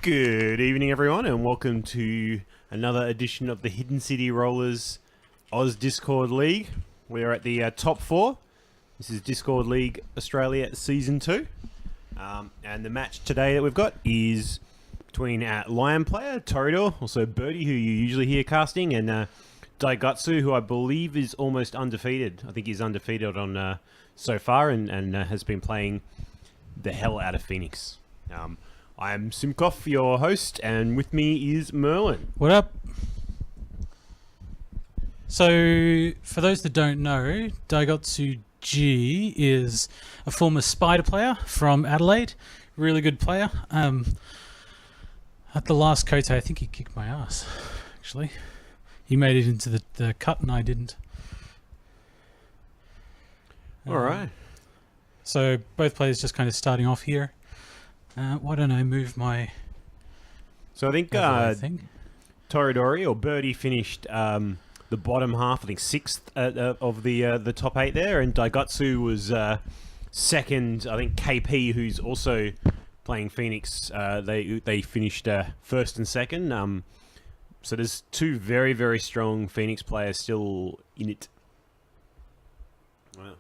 Good evening, everyone, and welcome to another edition of the Hidden City Rollers Oz Discord League. We are at the top four. This is Discord League Australia Season 2. And the match today that we've got is between Lion player, Torador, also Birdie, who you usually hear casting, and Daigutsu, who I believe is almost undefeated. I think he's undefeated on so far and has been playing the hell out of Phoenix. I am Simkov, your host, and with me is Merlin. What up? So, for those that don't know, Daigutsu G is a former Spider player from Adelaide. Really good player. At the last Kote, I think he kicked my ass, actually. He made it into the cut and I didn't. All right. So, both players just kind of starting off here. Why don't I move my... So I think Toradori or Birdie finished the bottom half, I think 6th of the top 8 there, and Daigutsu was second. I think KP, who's also playing Phoenix, they finished 1st and 2nd. So there's two very, very strong Phoenix players still in it. Wow.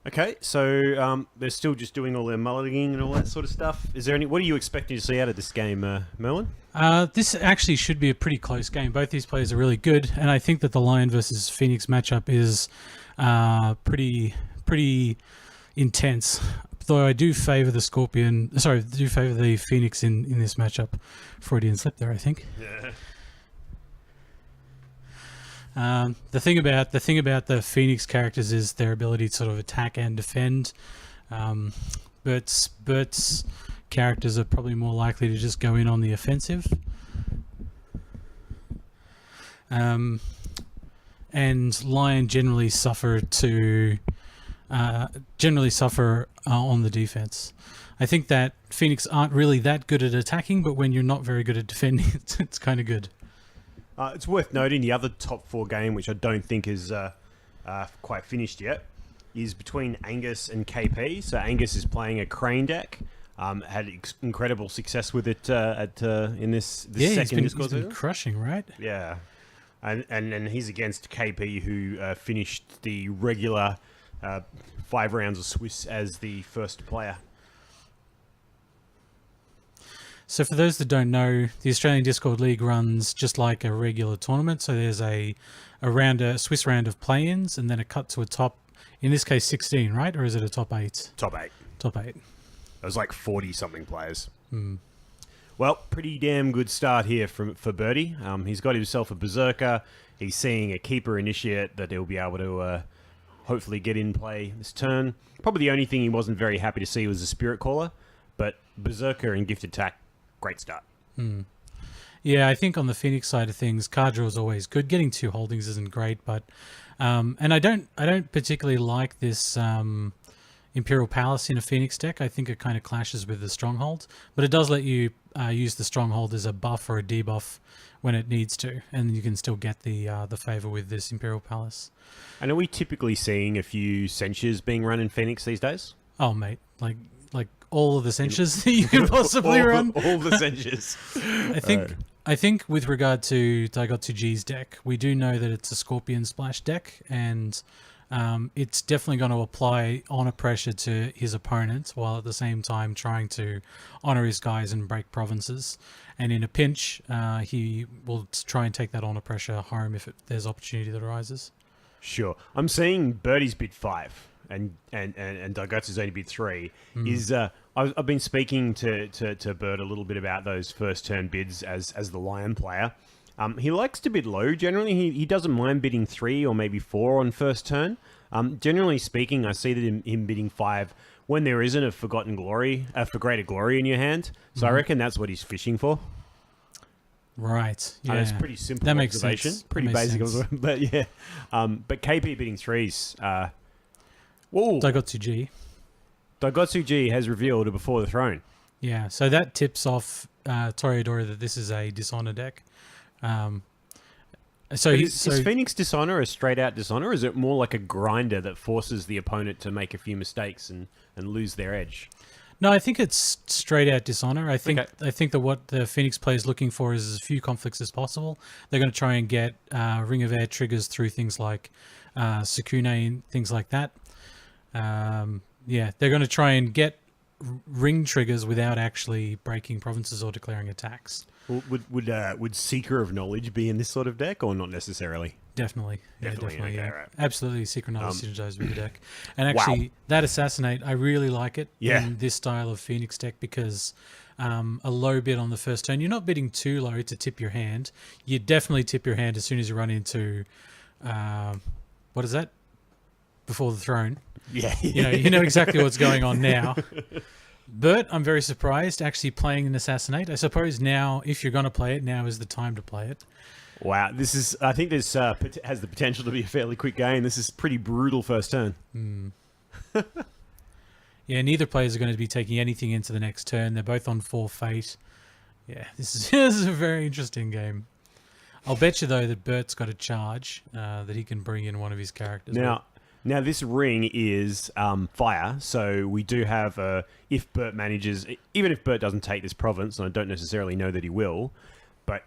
Okay, so they're still just doing all their mulliganing and all that sort of stuff. Is there any? What are you expecting to see out of this game, Merlin? This actually should be a pretty close game. Both these players are really good, and I think that the Lion versus Phoenix matchup is pretty intense. Though I do favour the Scorpion. Sorry, do favour the Phoenix in this matchup. Freudian slip there, I think. Yeah. The thing about the Phoenix characters is their ability to sort of attack and defend. Bert's characters are probably more likely to just go in on the offensive. And Lion generally suffer on the defense. I think that Phoenix aren't really that good at attacking, but when you're not very good at defending, it's kind of good. It's worth noting the other top 4 game, which I don't think is quite finished yet, is between Angus and KP. So Angus is playing a Crane deck. Had incredible success with it in this second Discord season. He's been crushing, right? Yeah, and he's against KP, who finished the regular 5 rounds of Swiss as the first player. So for those that don't know, the Australian Discord League runs just like a regular tournament. So there's a Swiss round of play-ins and then a cut to a top, in this case 16, right? Or is it a top 8? Top 8. Top 8. It was like 40-something players. Mm. Well, pretty damn good start here for Birdie. He's got himself a Berserker. He's seeing a Keeper Initiate that he'll be able to hopefully get in play this turn. Probably the only thing he wasn't very happy to see was a Spirit Caller, but Berserker and Gift Attack, great start. Mm. Yeah, I think on the Phoenix side of things, card draw is always good. Getting 2 holdings isn't great, but and I don't particularly like this Imperial Palace in a Phoenix deck. I think it kind of clashes with the Stronghold, but it does let you use the Stronghold as a buff or a debuff when it needs to, and you can still get the favor with this Imperial Palace. And are we typically seeing a few Censures being run in Phoenix these days? Oh, mate, like all of the Censures that you can possibly run. All the Censures. I think with regard to Daigutsu G's deck, we do know that it's a Scorpion Splash deck, and it's definitely going to apply honor pressure to his opponent while at the same time trying to honor his guys and break provinces. And in a pinch, he will try and take that honor pressure home if there's opportunity that arises. Sure. I'm seeing Birdie's bid 5 and Daigutsu's only bid 3. I've been speaking to Bird a little bit about those first turn bids as the Lion player. He likes to bid low generally. He doesn't mind bidding 3 or maybe 4 on first turn. Generally speaking, I see that him bidding 5 when there isn't a Forgotten Glory, for Greater Glory in your hand. So I reckon that's what he's fishing for. Right. Yeah. It's pretty simple that makes observation. Sense. Pretty basic, but yeah. But KP bidding 3s. Daigutsu G. Daigutsu G has revealed a Before the Throne. Yeah, so that tips off Toradora that this is a Dishonor deck. So Is Phoenix Dishonor a straight out dishonor, or is it more like a grinder that forces the opponent to make a few mistakes and lose their edge? No, I think it's straight out dishonor. I think Okay. that what the Phoenix player is looking for is as few conflicts as possible. They're going to try and get Ring of Air triggers through things like Sukune and things like that. They're going to try and get ring triggers without actually breaking provinces or declaring attacks. Well, would Seeker of Knowledge be in this sort of deck, or not necessarily? Definitely. Definitely, okay, Yeah. right. Absolutely, Secret Knowledge synergized with the deck. And actually, that Assassinate, I really like it in this style of Phoenix deck because a low bid on the first turn, you're not bidding too low to tip your hand. You definitely tip your hand as soon as you run into, what is that? Before the Throne. Yeah. You know exactly what's going on now. But I'm very surprised actually playing an Assassinate. I suppose now, if you're going to play it, now is the time to play it. Wow, I think this has the potential to be a fairly quick game. This is pretty brutal first turn. Yeah, neither players are going to be taking anything into the next turn. They're both on 4 fate. Yeah, this is a very interesting game. I'll bet you, though, that Bert's got a charge that he can bring in one of his characters. Now this ring is fire, so we do have if Bert manages, even if Bert doesn't take this province, and I don't necessarily know that he will, but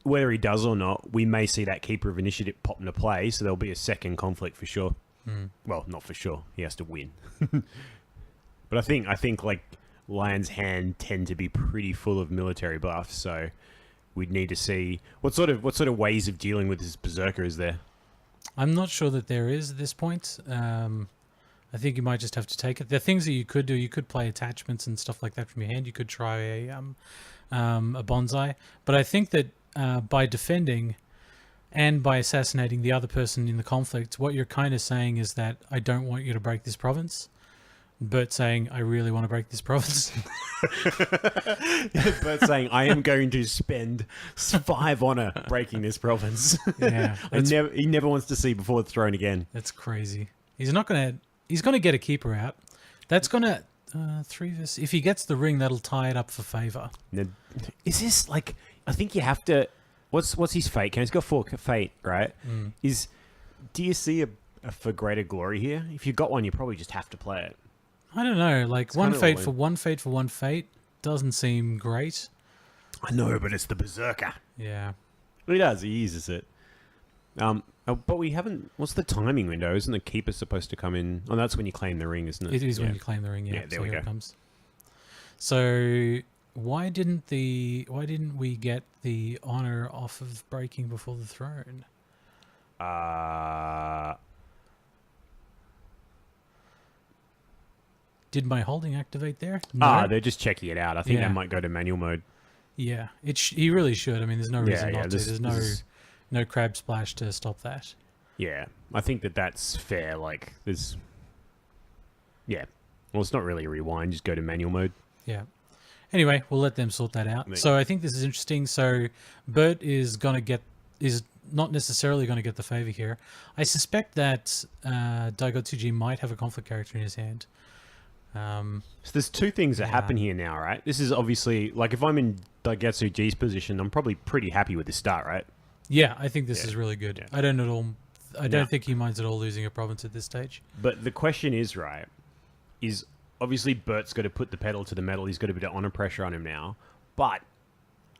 whether he does or not, we may see that Keeper of Initiative pop into play, so there'll be a second conflict for sure. Well, not for sure. He has to win. But I think like Lion's Hand tend to be pretty full of military buffs, so we'd need to see what sort of ways of dealing with this Berserker is there. I'm not sure that there is at this point. I think you might just have to take it. There are things that you could do. You could play attachments and stuff like that from your hand. You could try a bonsai. But I think that by defending and by assassinating the other person in the conflict, what you're kind of saying is that I don't want you to break this province. Bert saying, I really want to break this province. Bert saying, I am going to spend 5 honor breaking this province. Yeah, he never wants to see Before the Throne again. That's crazy. He's going to get a keeper out. That's going to 3 of us. If he gets the ring, that'll tie it up for favor. Now, is this like? I think you have to. What's his fate? He's got 4 fate, right? Do you see a for greater glory here? If you got one, you probably just have to play it. I don't know. Like It's one kinda fate like- for one fate for one fate doesn't seem great. I know, but it's the Berserker. Yeah. He does. He uses it. But we haven't. What's the timing window? Isn't the Keeper supposed to come in? Oh, that's when you claim the ring, isn't it? It is when Yeah. you claim the ring. Yeah. Yeah, there so we here go. it comes. So why didn't we get the honor off of breaking Before the Throne? Did my holding activate there? No. They're just checking it out. I think Yeah. they might go to manual mode. Yeah, he really should. I mean, there's no reason not to. this- There's this is- no crab splash to stop that. Yeah, I think that's fair. Like, yeah. Well, it's not really a rewind. Just go to manual mode. Yeah. Anyway, we'll let them sort that out. Me. So I think this is interesting. So Bert is not necessarily going to get the favor here. I suspect that Daigotsuji might have a conflict character in his hand. So there's 2 things that Yeah. happen here now, right? This is obviously like if I'm in Daigetsuji's position, I'm probably pretty happy with the start, right? Yeah, I think this Yeah. is really good. Yeah. I don't No. think he minds at all losing a province at this stage. But the question is, right, is obviously Bert's got to put the pedal to the metal. He's got a bit of honor pressure on him now. But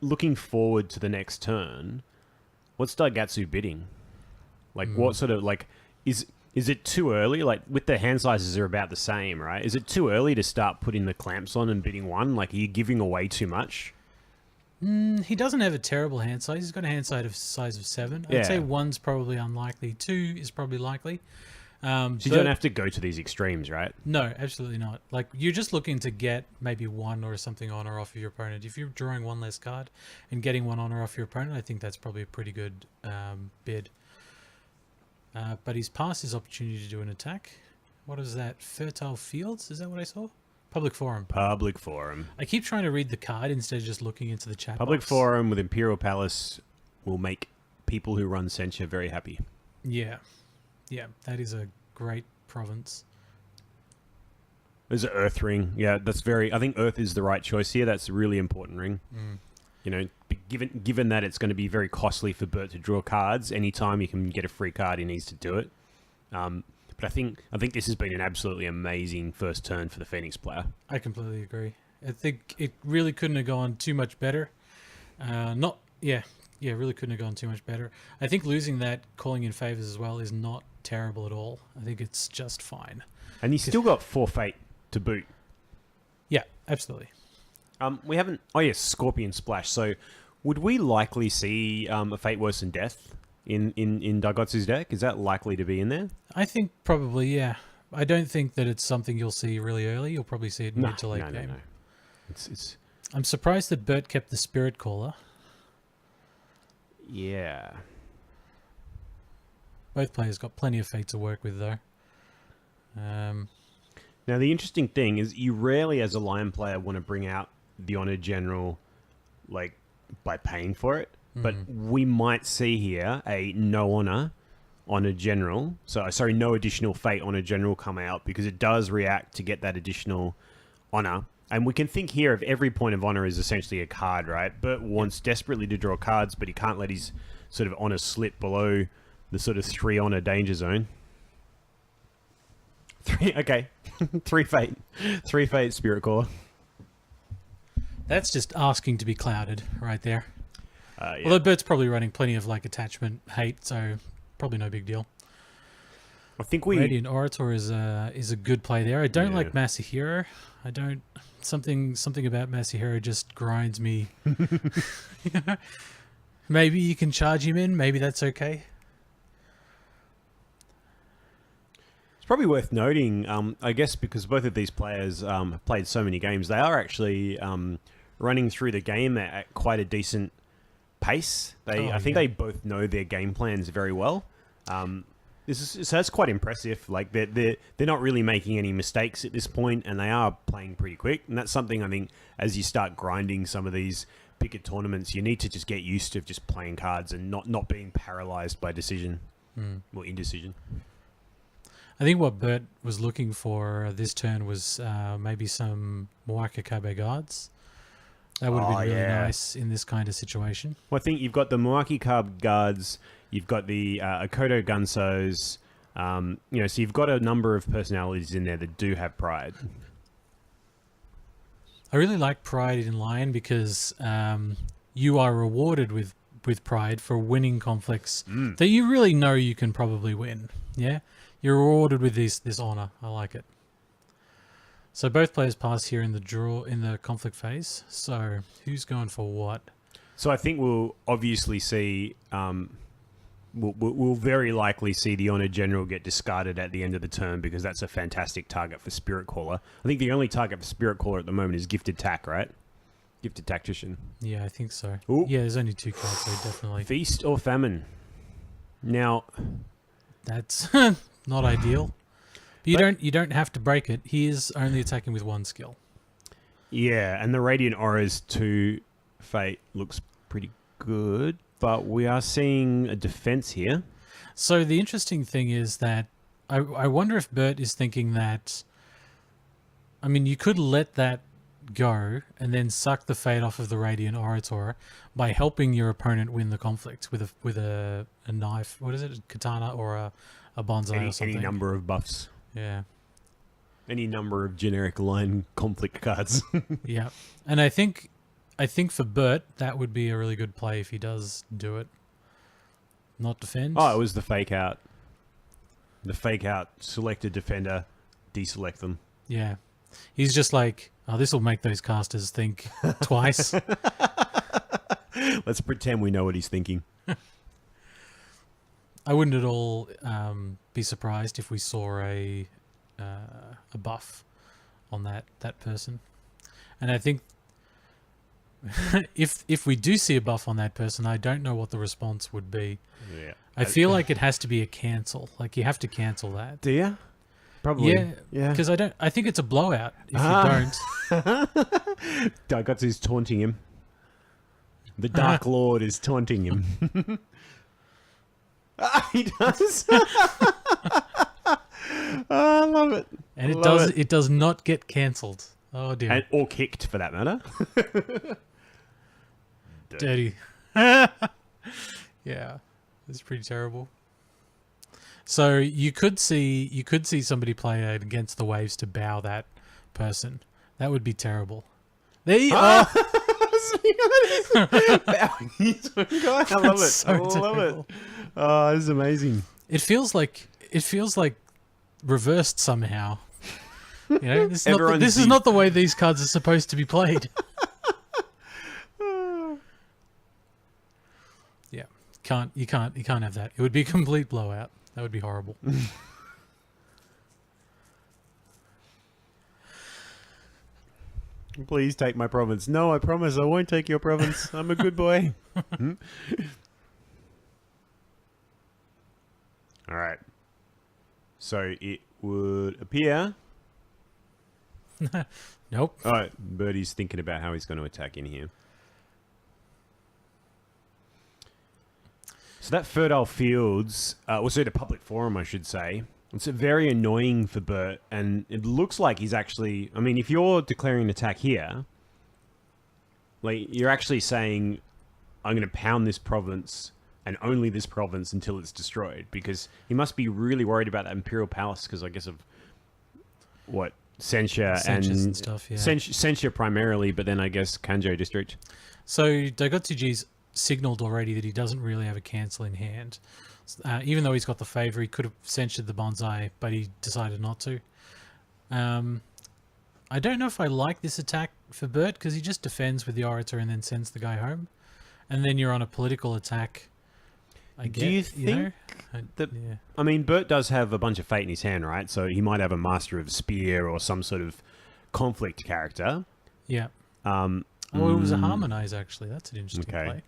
looking forward to the next turn, what's Daigatsu bidding? Like, what sort of, like, is it too early? Like, with the hand sizes are about the same, right? Is it too early to start putting the clamps on and bidding 1? Like, are you giving away too much? He doesn't have a terrible hand size. He's got a hand size of 7. Yeah. I'd say 1's probably unlikely. 2 is probably likely. So you don't have to go to these extremes, right? No, absolutely not. Like, you're just looking to get maybe 1 or something honor off of your opponent. If you're drawing 1 less card and getting 1 honor off your opponent, I think that's probably a pretty good bid. But he's passed his opportunity to do an attack. What is that? Fertile Fields? Is that what I saw? Public Forum. Public Forum. I keep trying to read the card instead of just looking into the chat Public box. Forum with Imperial Palace will make people who run censure very happy. Yeah. Yeah, that is a great province. There's an Earth ring. Yeah, that's very... I think Earth is the right choice here. That's a really important ring. You know, given that it's going to be very costly for Bert to draw cards, anytime he can get a free card, he needs to do it. But I think this has been an absolutely amazing first turn for the Phoenix player. I completely agree. I think it really couldn't have gone too much better. Really couldn't have gone too much better. I think losing that calling in favors as well is not terrible at all. I think it's just fine. And he's still got 4 fate to boot. Yeah, absolutely. We haven't... Oh, yes, Scorpion Splash. So would we likely see a Fate Worse Than Death in Daigotsu's deck? Is that likely to be in there? I think probably, yeah. I don't think that it's something you'll see really early. You'll probably see it mid to late game. No. It's... I'm surprised that Bert kept the Spirit Caller. Yeah. Both players got plenty of fate to work with, though. Now, the interesting thing is you rarely, as a Lion player, want to bring out the Honor General like by paying for it. But we might see here a no Honor General. Sorry, no additional fate Honor General come out because it does react to get that additional honor. And we can think here of every point of honor is essentially a card, right? Bert wants desperately to draw cards, but he can't let his sort of honor slip below the sort of 3 honor danger zone. 3 fate. 3 fate Spirit Core. That's just asking to be clouded right there. Yeah. Although Bert's probably running plenty of like attachment hate, so probably no big deal. I think Radiant Orator is a good play there. I don't like Masahiro. I don't... Something about Masahiro just grinds me. Maybe you can charge him in. Maybe that's okay. It's probably worth noting, I guess, because both of these players have played so many games, they are actually running through the game at quite a decent pace. I think they both know their game plans very well. So that's quite impressive. Like they're not really making any mistakes at this point, and they are playing pretty quick. And that's something I think as you start grinding some of these bigger tournaments, you need to just get used to just playing cards and not being paralyzed by decision or indecision. I think what Bert was looking for this turn was maybe some Moaka Kabe guards. That would have been really nice in this kind of situation. Well, I think you've got the Moaki Cub guards. You've got the Akodo Gunsos, so you've got a number of personalities in there that do have pride. I really like pride in Lion because you are rewarded with pride for winning conflicts that you really know you can probably win. Yeah, you're rewarded with this honor. I like it. So both players pass here in the conflict phase. So who's going for what? So I think we'll obviously see. We'll very likely see the Honor General get discarded at the end of the turn because that's a fantastic target for Spirit Caller. I think the only target for Spirit Caller at the moment is Gifted Tack, right? Gifted Tactician. Yeah, I think so. Ooh. Yeah, there's only 2 cards, so definitely. Feast or Famine. Now, that's not ideal. But you don't have to break it. He is only attacking with 1 skill. Yeah, and the Radiant Aura's 2 fate looks pretty good. But we are seeing a defense here. So the interesting thing is that I wonder if Bert is thinking that... I mean, you could let that go and then suck the fate off of the Radiant Orator by helping your opponent win the conflict with a knife. What is it? A katana or a bonsai or something? Any number of buffs. Yeah. Any number of generic line conflict cards. Yeah. And I think for Bert, that would be a really good play if he does do it. Not defend. Oh, it was the fake out. The fake out, select a defender, deselect them. Yeah. He's just like, oh, this will make those casters think twice. Let's pretend we know what he's thinking. I wouldn't at all be surprised if we saw a buff on that person. And I think if we do see a buff on that person, I don't know what the response would be. Yeah. I feel like it has to be a cancel. Like you have to cancel that. Do you? Probably. Yeah. Because I think it's a blowout if you don't. Daigotsu's taunting him. The Dark Lord is taunting him. He does. I love it. And it it does not get cancelled. Oh dear. Or kicked for that matter. dirty. Yeah, it's pretty terrible. So you could see somebody play it against the waves to bow that person. That would be terrible. There you are. Bowing his own guy. I love it. So I love terrible. it. Oh, this is amazing. It feels like reversed somehow. You know, this is not the way these cards are supposed to be played. Yeah, you can't have that. It would be a complete blowout. That would be horrible. Please take my province. No, I promise I won't take your province. I'm a good boy. All right. So it would appear. Nope. All right, Birdie's thinking about how he's going to attack in here. So that fertile fields, also the public forum, I should say. It's very annoying for Bert, and it looks like he's actually. I mean, if you're declaring an attack here, like you're actually saying, "I'm going to pound this province and only this province until it's destroyed," because he must be really worried about that Imperial Palace because I guess of what censure and stuff. Yeah. Censure primarily, but then I guess Kanjo district. So Daigotsuji's signaled already that he doesn't really have a cancel in hand. Even though he's got the favor, he could have censured the bonsai, but he decided not to. I don't know if I like this attack for Bert because he just defends with the orator and then sends the guy home, and then you're on a political attack. Do you think that? Yeah. I mean, Bert does have a bunch of fate in his hand, right? So he might have a Master of Spear or some sort of conflict character. Yeah. Oh, it was a harmonize actually. That's an interesting play.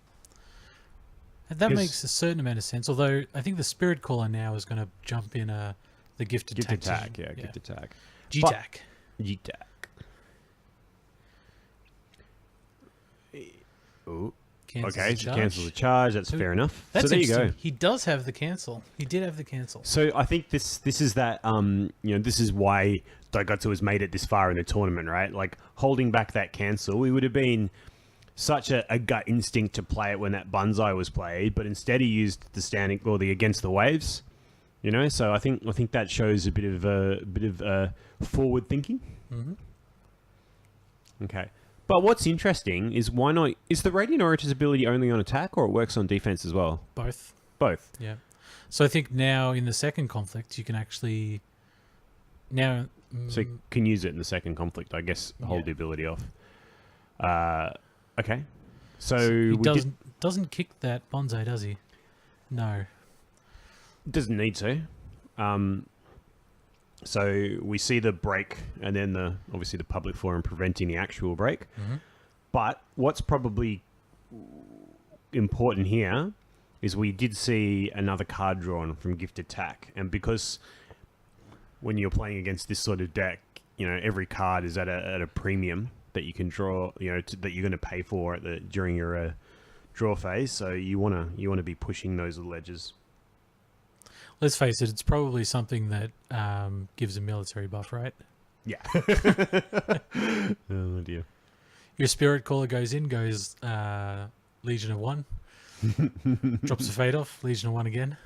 That makes a certain amount of sense. Although I think the Spirit Caller now is going to jump in the gift attack. Gift attack. G-tack. G-tack. Oh. Cancels the charge. That's fair enough. That's so there you go. He does have the cancel. He did have the cancel. So I think this is that this is why Daigotsu has made it this far in the tournament, right? Like holding back that cancel, we would have been such a gut instinct to play it when that Banzai was played, but instead he used the standing or the against the waves. You know, so I think that shows a bit of forward thinking. Mm-hmm. Okay. But what's interesting is why not? Is the Radiant Orator's ability only on attack, or it works on defense as well? Both. Both. Yeah. So I think now in the second conflict, you can actually so you can use it in the second conflict. I guess hold the ability off. Okay. So he doesn't kick that bonsai, does he? No. Doesn't need to. So we see the break, and then obviously the public forum preventing the actual break. Mm-hmm. But what's probably important here is we did see another card drawn from Gift Attack, and because when you're playing against this sort of deck, you know every card is at a premium that you can draw, you know, that you're going to pay for during your draw phase. So you want to be pushing those ledges. Let's face it, it's probably something that gives a military buff, right? Yeah. Oh, dear. Your Spirit Caller goes Legion of 1. Drops a fade off, Legion of 1 again.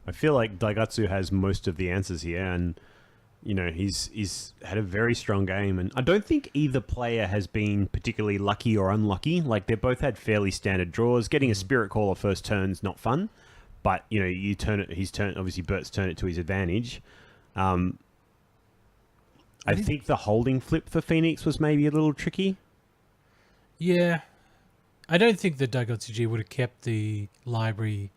I feel like Daigotsu has most of the answers here, and you know he's had a very strong game, and I don't think either player has been particularly lucky or unlucky. Like they both had fairly standard draws. Getting a Spirit Caller first turn's not fun, but you know you turn it. Obviously Bert's turned it to his advantage. I think the holding flip for Phoenix was maybe a little tricky. Yeah, I don't think that Daigotsuji would have kept the library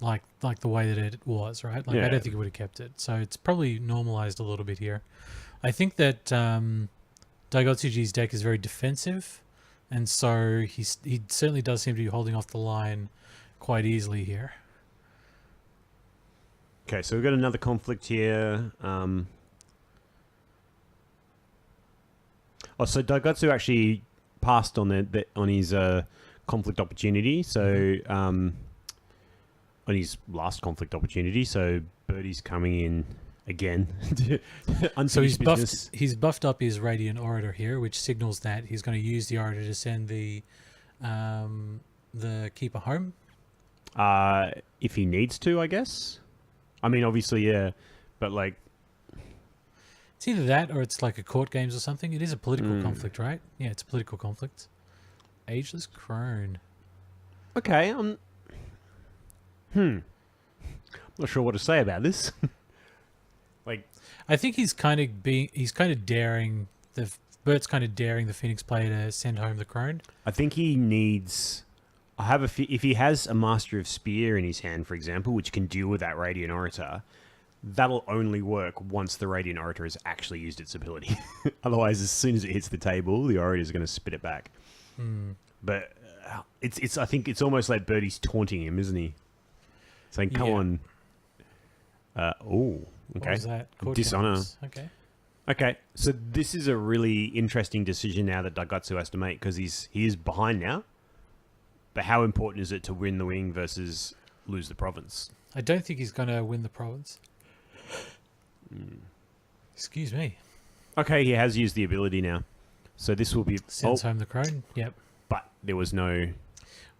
like the way that it was, right? Like I don't think it would have kept it. So it's probably normalized a little bit here. I think that Daigotsuji's deck is very defensive, and so he certainly does seem to be holding off the line quite easily here. Okay, so we've got another conflict here. So Daigotsu actually passed on his conflict opportunity. So on his last conflict opportunity. So Birdie's coming in again. So Unfinished business. he's buffed up his Radiant Orator here, which signals that he's going to use the Orator to send the Keeper home. If he needs to, I guess. I mean, obviously, yeah, but like, it's either that or it's like a court games or something. It is a political conflict, right? Yeah, it's a political conflict. Ageless Crone. okay, not sure what to say about this. Like, I think he's kind of daring Bert's kind of daring the Phoenix player to send home the Crone. I think he needs. If he has a Master of Spear in his hand, for example, which can deal with that Radiant Orator, that'll only work once the Radiant Orator has actually used its ability. Otherwise, as soon as it hits the table, the Orator is going to spit it back. But it's. I think it's almost like Birdie's taunting him, isn't he? Saying, "Come on." Okay. What was that? Court Dishonor. games. Okay. Okay, so this is a really interesting decision now that Daigatsu has to make because he is behind now. But how important is it to win the wing versus lose the province? I don't think he's going to win the province. Excuse me. Okay, he has used the ability now. So this will be... Sends home the Crone. Yep. But there was no...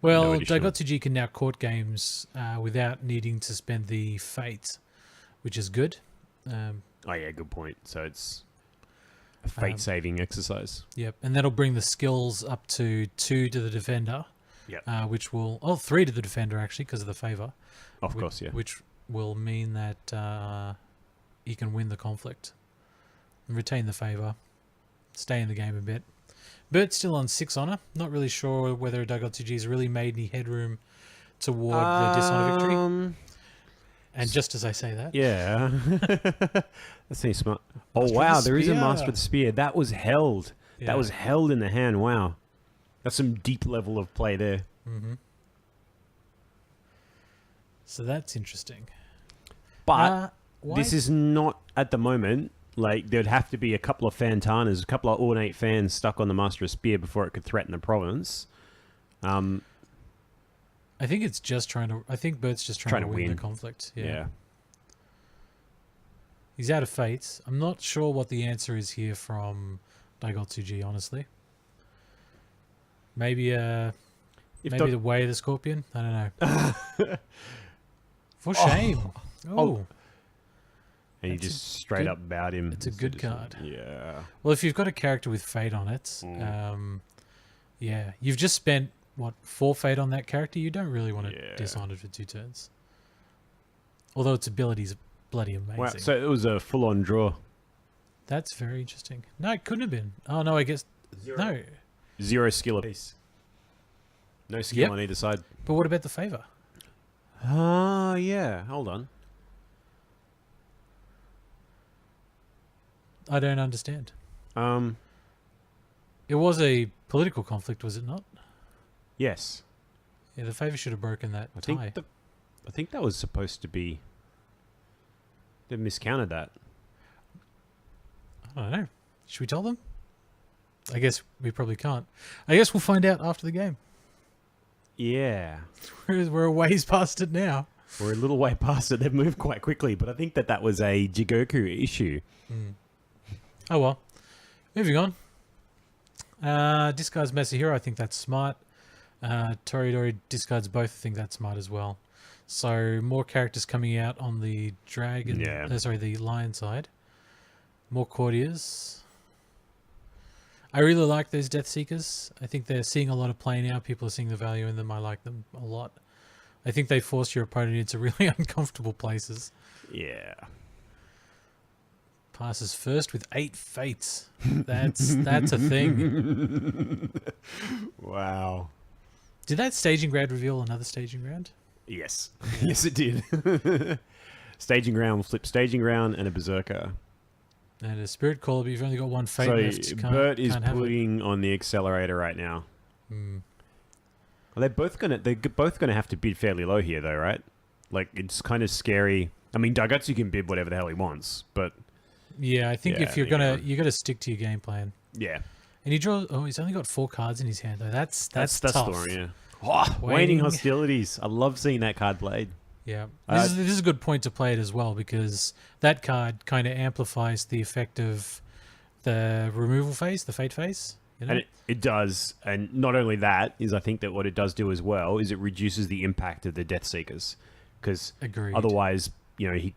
Well, additional- Daigatsuji can now court games without needing to spend the fate, which is good. Oh yeah, good point. So it's a fate-saving exercise. Yep. And that'll bring the skills up to 2 to the defender. Yep. Which will... Oh, 3 to the defender, actually, because of the favour. Of course, yeah. Which will mean that he can win the conflict. And retain the favour. Stay in the game a bit. Bert's still on 6 honour. Not really sure whether Daigatsuji's really made any headroom toward the Dishonour victory. And just as I say that... Yeah. That seems smart. Oh, Master of wow, the there is a Spear. Master of the Spear. That was held. Yeah. That was held in the hand. Wow. That's some deep level of play there. Mm-hmm. So that's interesting. But Why? this is not, at the moment, like, there'd have to be a couple of Fantanas, a couple of ornate fans stuck on the Master of Spear before it could threaten the province. I think it's just trying to... I think Bert's just trying to win the conflict. Yeah. He's out of fates. I'm not sure what the answer is here from Daigatsuji, honestly. Maybe the way of the Scorpion? I don't know. For shame. Oh. And you That's just straight up bowed him. It's a good card. Yeah. Well, if you've got a character with fate on it, yeah, you've just spent, 4 fate on that character? You don't really want to dishonor it for 2 turns. Although its ability's bloody amazing. Wow, so it was a full-on draw. That's very interesting. No, it couldn't have been. Oh, no, I guess... No. 0 skill apiece. No skill on either side. But what about the favor? Yeah. Hold on. I don't understand. Um, It was a political conflict, was it not? yes. Yeah, the favor should have broken that tie. I think that was supposed to be... They miscounted that. I don't know. Should we tell them? I guess we probably can't. I guess we'll find out after the game. Yeah. We're a ways past it now. We're a little way past it. They've moved quite quickly, but I think that was a Jigoku issue. Oh well. Moving on. Discards Masahiro, I think that's smart. Toridori discards both, I think that's smart as well. So more characters coming out on the dragon, the lion side. More courtiers. I really like those Death Seekers. I think they're seeing a lot of play now. People are seeing the value in them. I like them a lot. I think they force your opponent into really uncomfortable places. Yeah. Passes first with 8 fates. That's a thing. Wow. Did that staging ground reveal another staging ground? Yes. Yes, it did. Staging ground, flip staging ground, and a Berserker. And a Spirit Caller, but you've only got 1 fate So left. Bert is can't have it. putting on the accelerator right now. Well, they're both gonna have to bid fairly low here, though, right? Like, it's kind of scary. I mean, Daigatsu can bid whatever the hell he wants, but Yeah, I think if you're you got to stick to your game plan. yeah, And he draws. Oh, he's only got 4 cards in his hand though. That's tough. Story, yeah. Oh, waning hostilities. I love seeing that card played. Yeah, this is a good point to play it as well, because that card kind of amplifies the effect of the removal phase, the fate phase. You know? And it does. And not only that, is I think that what it does do as well is it reduces the impact of the Death Seekers. Because otherwise, you know,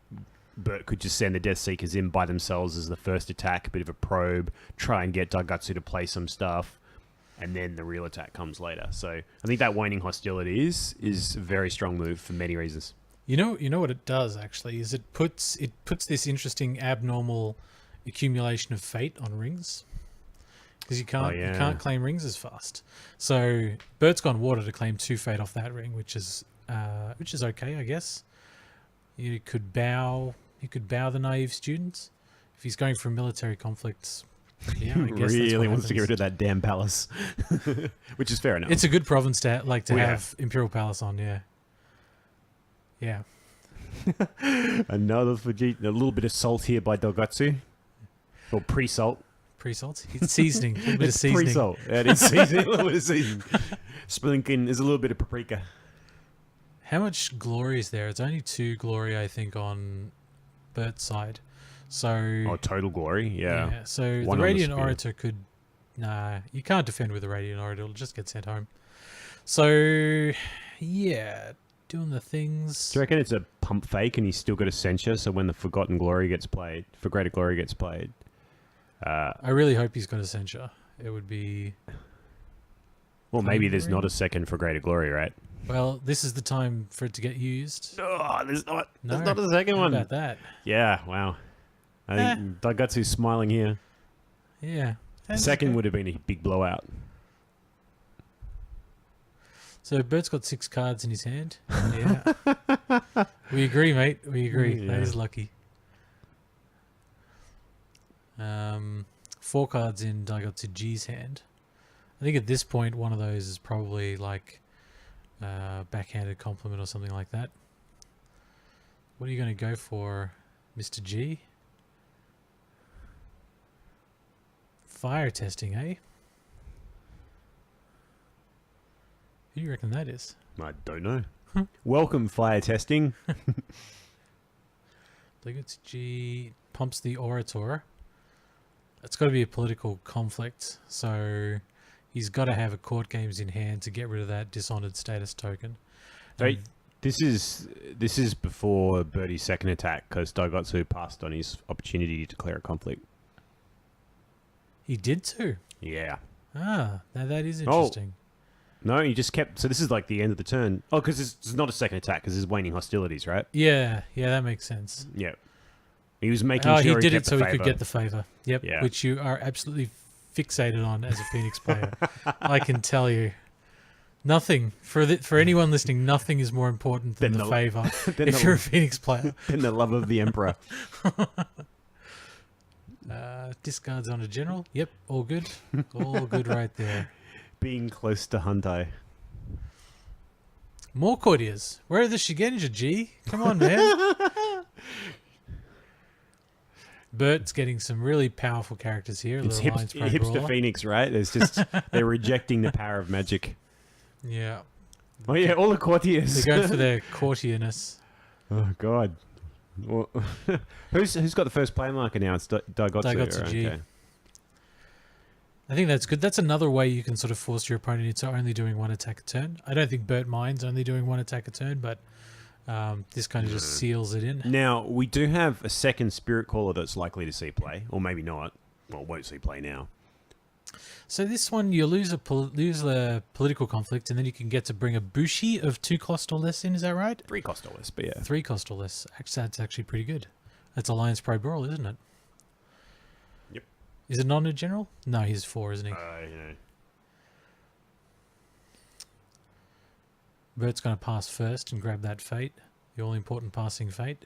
Bert could just send the Death Seekers in by themselves as the first attack, a bit of a probe, try and get Daigatsu to play some stuff, and then the real attack comes later. So I think that waning hostility is a very strong move for many reasons. You know what it does actually is it puts this interesting abnormal accumulation of fate on rings, because you can't claim rings as fast. So Bert's gone water to claim 2 fate off that ring, which is okay, I guess. You could bow the naive students if he's going for military conflicts. Yeah, I guess really wants to get rid of that damn palace, which is fair enough. It's a good province to have Imperial Palace on. Yeah. Another Fujit, a little bit of salt here by Daigatsu, or pre-salt. Pre-salt. It's seasoning. A little bit of seasoning. Pre-salt. Yeah, it is seasoning. A little bit of seasoning. Splinkin is a little bit of paprika. How much glory is there? It's only 2 glory, I think, on Bert's side. So total glory, yeah. So One the on Radiant spear. Orator could... Nah, you can't defend with the Radiant Orator. It'll just get sent home. So, yeah, doing the things. Do you reckon it's a pump fake and he's still got a censure, so when the Forgotten Glory gets played, For Greater Glory gets played... I really hope he's got a censure. It would be... Well, maybe there's not a second For Greater Glory, right? Well, this is the time for it to get used. Oh, there's not No, a second how one. about that? Yeah, wow. I think Daigatsu's smiling here. Yeah. Second would have been a big blowout. So Bert's got 6 cards in his hand. Yeah. We agree, mate. We agree. Yeah. That is lucky. 4 cards in Daigatsu G's hand. I think at this point one of those is probably like backhanded compliment or something like that. What are you going to go for, Mr. G? Fire testing, eh? Who do you reckon that is? I don't know. Welcome, fire testing. Daigatsu G pumps the Orator. It's got to be a political conflict, so he's got to have a court games in hand to get rid of that dishonored status token. This is before Birdie's second attack, because Daigatsu passed on his opportunity to declare a conflict. He did too. Yeah. Ah, now that is interesting. No, he just kept... So this is like the end of the turn. Oh, because it's not a second attack, because there's waning hostilities, right? Yeah, that makes sense. Yeah. He was making sure he did kept it so the he could favour. get the favor. Yep, Yeah. which you are absolutely fixated on as a Phoenix player. I can tell you. Nothing, for anyone listening, nothing is more important than the favor if you're a Phoenix player. And the love of the Emperor. Discards on a general. Yep, all good. All good right there. Being close to Hyundai. More courtiers. Where are the Shigenja, G? Come on, man. Bert's getting some really powerful characters here. It's Little Lions Pro hipster Brawler. Phoenix, right? There's just... they're rejecting the power of magic. Yeah. Oh, yeah, all the courtiers. They're going for their courtierness. Oh, God. Well, who's got the first play marker now? It's Daigatsu. Daigatsu G. Okay. I think that's good. That's another way you can sort of force your opponent into only doing 1 attack a turn. I don't think Bert minds only doing 1 attack a turn, but this kind of just seals it in. Now, we do have a second Spirit Caller that's likely to see play, or maybe not. Well, won't see play now. So this one, you lose a political conflict, and then you can get to bring a Bushi of 2 cost or less in. Is that right? 3 cost or less, but yeah. 3 cost or less. Actually, that's actually pretty good. That's Alliance Pro Brawl, isn't it? Yep. Is it not a general? No, he's 4, isn't he? Bert's going to pass first and grab that fate. The all-important passing fate.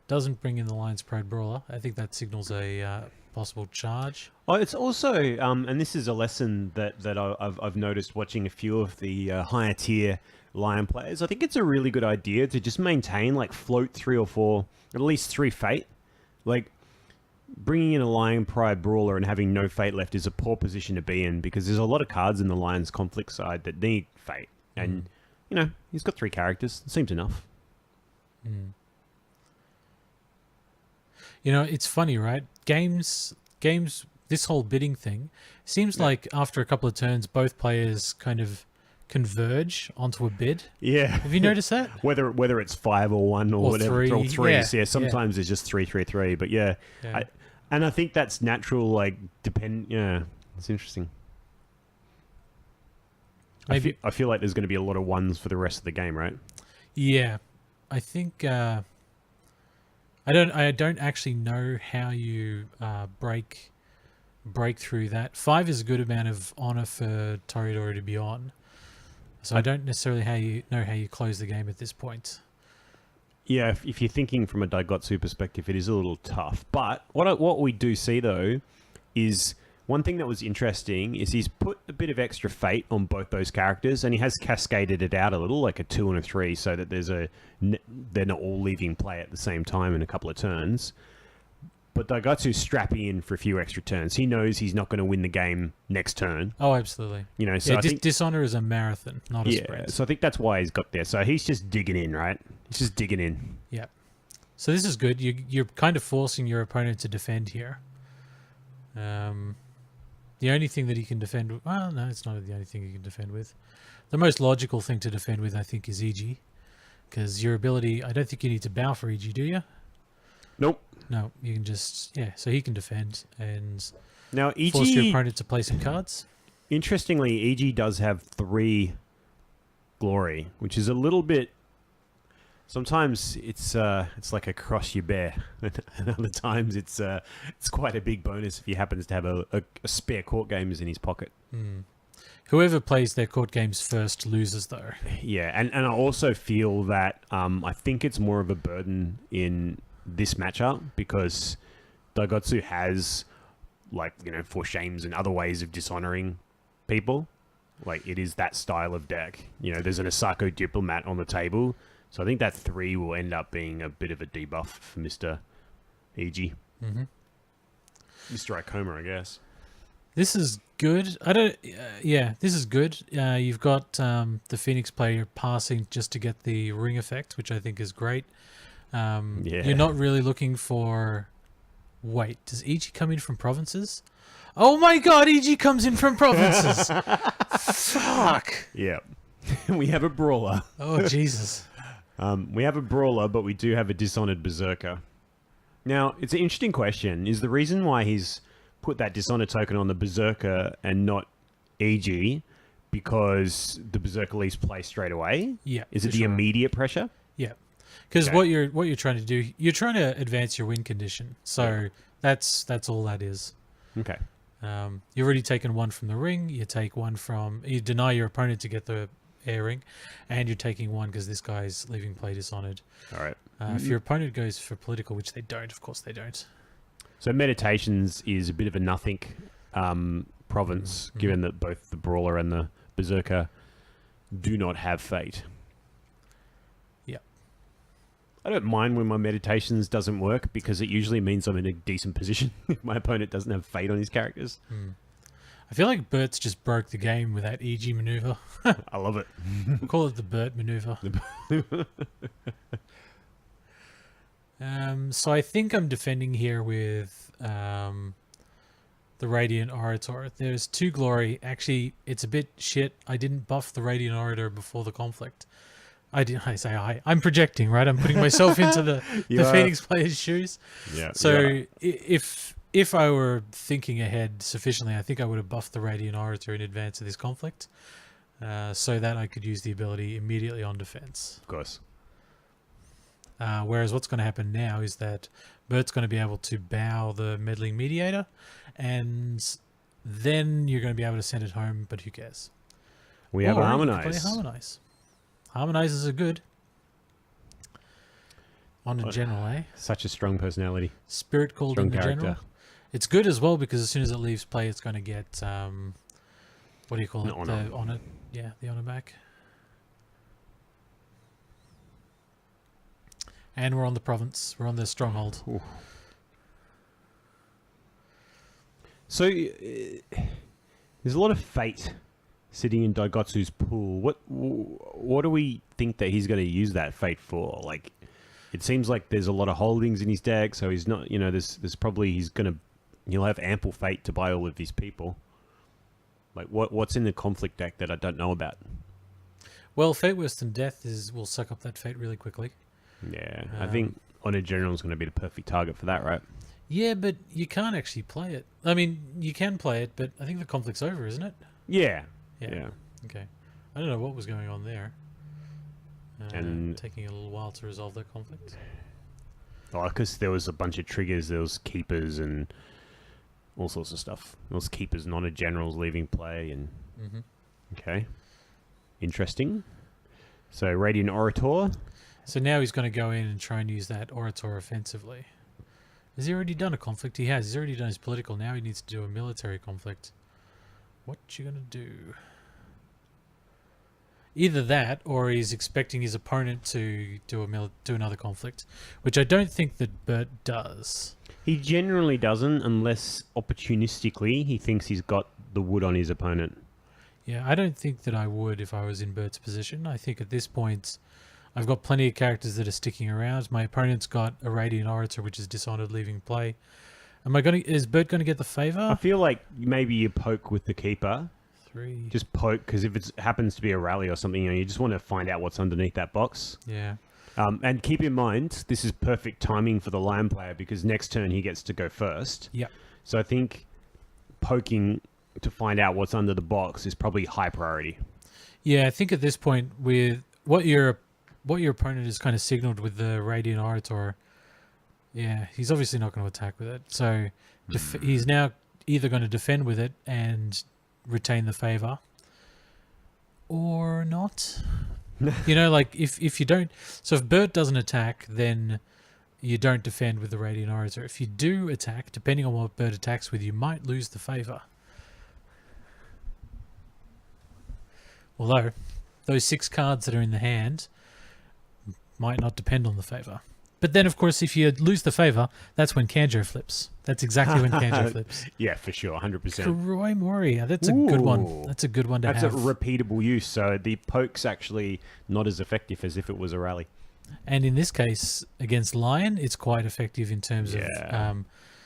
Doesn't bring in the Lions Pro Brawler. I think that signals a possible charge. Oh, it's also, and this is a lesson that I've noticed watching a few of the higher tier Lion players. I think it's a really good idea to just maintain, like, float 3 or 4, at least 3 fate. Like, bringing in a Lion Pride Brawler and having no fate left is a poor position to be in, because there's a lot of cards in the Lions conflict side that need fate. And he's got 3 characters. It seems enough. Mm. It's funny, right? Games. This whole bidding thing seems like after a couple of turns, both players kind of converge onto a bid. Yeah. Have you noticed that? Whether it's 5 or 1 or whatever, 3. or 3. Yeah. Sometimes it's just 3, 3, 3. But yeah. I think that's natural. Like Yeah, it's interesting. Maybe. I feel like there's going to be a lot of 1s for the rest of the game, right? Yeah, I think I don't actually know how you break through that. 5 is a good amount of honor for Toreador to be on, so I don't necessarily know how you close the game at this point. Yeah, if you're thinking from a Daigotsu perspective, it is a little tough. But what we do see though is one thing that was interesting is he's put a bit of extra fate on both those characters, and he has cascaded it out a little, like a 2 and a 3, so that they're not all leaving play at the same time in a couple of turns. But Daigatsu's strapping in for a few extra turns. He knows he's not going to win the game next turn. Oh, absolutely. So I think Dishonor is a marathon, not a sprint. So I think that's why he's got there. So he's just digging in, right? He's just digging in. Yeah. So this is good. You're kind of forcing your opponent to defend here. The only thing that he can defend... Well, no, it's not the only thing he can defend with. The most logical thing to defend with, I think, is EG. Because your ability... I don't think you need to bow for EG, do you? Nope. No, you can just... Yeah, so he can defend and now, EG, force your opponent to play some cards. Interestingly, EG does have 3 glory, which is a little bit... Sometimes it's like a cross you bear, and other times it's quite a big bonus if he happens to have a spare court games in his pocket. Mm. Whoever plays their court games first loses, though. Yeah, and I also feel that I think it's more of a burden in this matchup because Daigotsu has for shames and other ways of dishonoring people. Like it is that style of deck. There's an Asako Diplomat on the table. So I think that 3 will end up being a bit of a debuff for Mr. EG. Mm-hmm. Mr. Ikoma, I guess. This is good. This is good. You've got the Phoenix player passing just to get the ring effect, which I think is great. You're not really looking for... Wait, does EG come in from provinces? Oh my god, EG comes in from provinces! Fuck! Yeah. We have a brawler. Oh, Jesus. We have a brawler, but we do have a dishonored berserker. Now, it's an interesting question. Is the reason why he's put that dishonor token on the berserker and not EG because the berserker leaves play straight away? Yeah. Is it the immediate pressure? Yeah. Because what you're trying to do, you're trying to advance your win condition. So that's all that is. Okay. You've already taken 1 from the ring. You take 1 from... You deny your opponent to get the air ring, and you're taking 1 because this guy's leaving play dishonored. All right. If your opponent goes for political, which they don't, of course they don't. So Meditations is a bit of a nothing province, given that both the brawler and the berserker do not have fate. Yeah. I don't mind when my Meditations doesn't work because it usually means I'm in a decent position if my opponent doesn't have fate on his characters. I feel like Bert's just broke the game with that EG maneuver. I love it. We'll call it the Bert maneuver. So I think I'm defending here with the Radiant Orator. There's 2 glory. Actually, it's a bit shit. I didn't buff the Radiant Orator before the conflict. I'm projecting, right? I'm putting myself into the Phoenix player's shoes. Yeah. So if I were thinking ahead sufficiently, I think I would have buffed the Radiant Orator in advance of this conflict, so that I could use the ability immediately on defense. Of course. Whereas what's going to happen now is that Bert's going to be able to bow the Meddling Mediator, and then you're going to be able to send it home, but who cares? We have Harmonize. Harmonize. Harmonizers are good. On a general, eh? Such a strong personality. Spirit called in the general. It's good as well because as soon as it leaves play, it's going to get what do you call it? Honor. The honor. Yeah, the honor back. And we're on the province. We're on the stronghold. Ooh. So there's a lot of fate sitting in Daigotsu's pool. What do we think that he's going to use that fate for? Like, it seems like there's a lot of holdings in his deck, so he's not. You know, there's probably he'll have ample fate to buy all of these people. Like, what's in the conflict deck that I don't know about? Well, Fate Worse Than Death will suck up that fate really quickly. Yeah, I think Honor General is going to be the perfect target for that, right? Yeah, but you can't actually play it. I mean, you can play it, but I think the conflict's over, isn't it? Yeah. Okay. I don't know what was going on there. And taking a little while to resolve that conflict. Oh, because there was a bunch of triggers. There was keepers and all sorts of stuff. There was keepers and Honor Generals leaving play. And okay. Interesting. So Radiant Orator. So now he's going to go in and try and use that Orator offensively. Has he already done a conflict? He has. He's already done his political. Now he needs to do a military conflict. What you going to do? Either that, or he's expecting his opponent to do another conflict, which I don't think that Bert does. He generally doesn't, unless opportunistically he thinks he's got the wood on his opponent. Yeah, I don't think that I would if I was in Bert's position. I think at this point, I've got plenty of characters that are sticking around. My opponent's got a Radiant Orator, which is Dishonored leaving play. Is Bert going to get the favor? I feel like maybe you poke with the keeper. 3. Just poke, because if it happens to be a rally or something, you just want to find out what's underneath that box. Yeah. And keep in mind, this is perfect timing for the Lion player, because next turn he gets to go first. Yep. So I think poking to find out what's under the box is probably high priority. Yeah, I think at this point, with what your opponent has kind of signaled with the Radiant Orator, yeah, he's obviously not going to attack with it. So he's now either going to defend with it and retain the favor, or not. You know, like if you don't, so if Bert doesn't attack, then you don't defend with the Radiant Orator. If you do attack, depending on what Bert attacks with, you might lose the favor. Although those 6 cards that are in the hand might not depend on the favor. But then, of course, if you lose the favor, that's when Kanjo flips. That's exactly when Kanjo flips. Yeah, for sure, 100%. Kuroi Moria, that's a good one. That's a good one to have. That's a repeatable use, so the poke's actually not as effective as if it was a rally. And in this case, against Lion, it's quite effective in terms of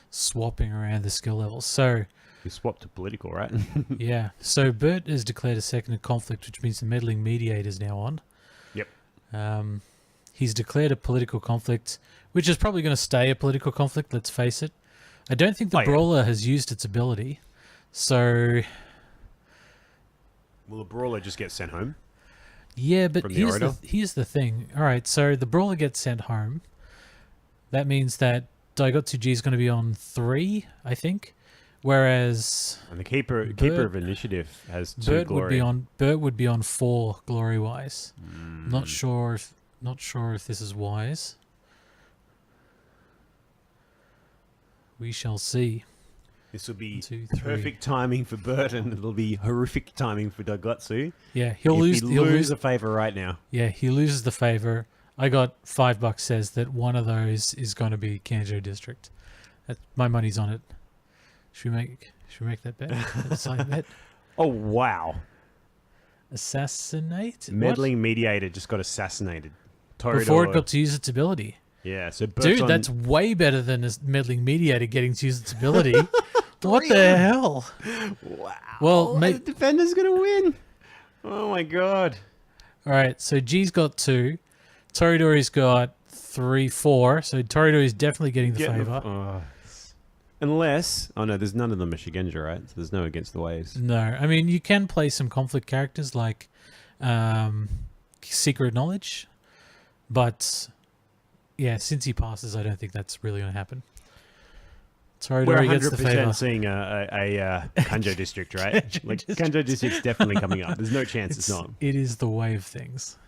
swapping around the skill levels. So you swap to political, right? yeah. So Bert has declared a second conflict, which means the meddling mediator is now on. Yep. He's declared a political conflict, which is probably going to stay a political conflict, let's face it. I don't think the Brawler has used its ability. So will the Brawler just get sent home? Yeah, but here's the thing. All right, so the Brawler gets sent home. That means that Daigotsu G is going to be on 3, I think. Whereas and the keeper of initiative has 2 glory. Bert would be on 4 glory wise. Not sure if this is wise. We shall see. This will be perfect timing for Bert, and it'll be horrific timing for Daigotsu. Yeah, he'll lose a favor right now. Yeah, he loses the favor. I got $5 says that one of those is going to be Kanjo District. My money's on it. Should we make that bet? Side bet? Oh wow! Assassinate? Meddling Mediator just got assassinated. Before it got to use its ability. Yeah, so Bert's that's way better than a Meddling Mediator getting to use its ability. What the hell? Wow. Well, the defender's gonna win. Oh my god! All right, so G's got 2, Toridori's got 3, 4. So Toridori's definitely getting the favor. Unless, oh no, there's none of them are Shigenja, right? So there's no Against the Waves. No, I mean you can play some conflict characters like Secret Knowledge, but yeah, since he passes, I don't think that's really going to happen. Toridori gets the favor. We're 100% seeing a Kanjo District, right? Kanjo District's definitely coming up. There's no chance it's not. It is the way of things.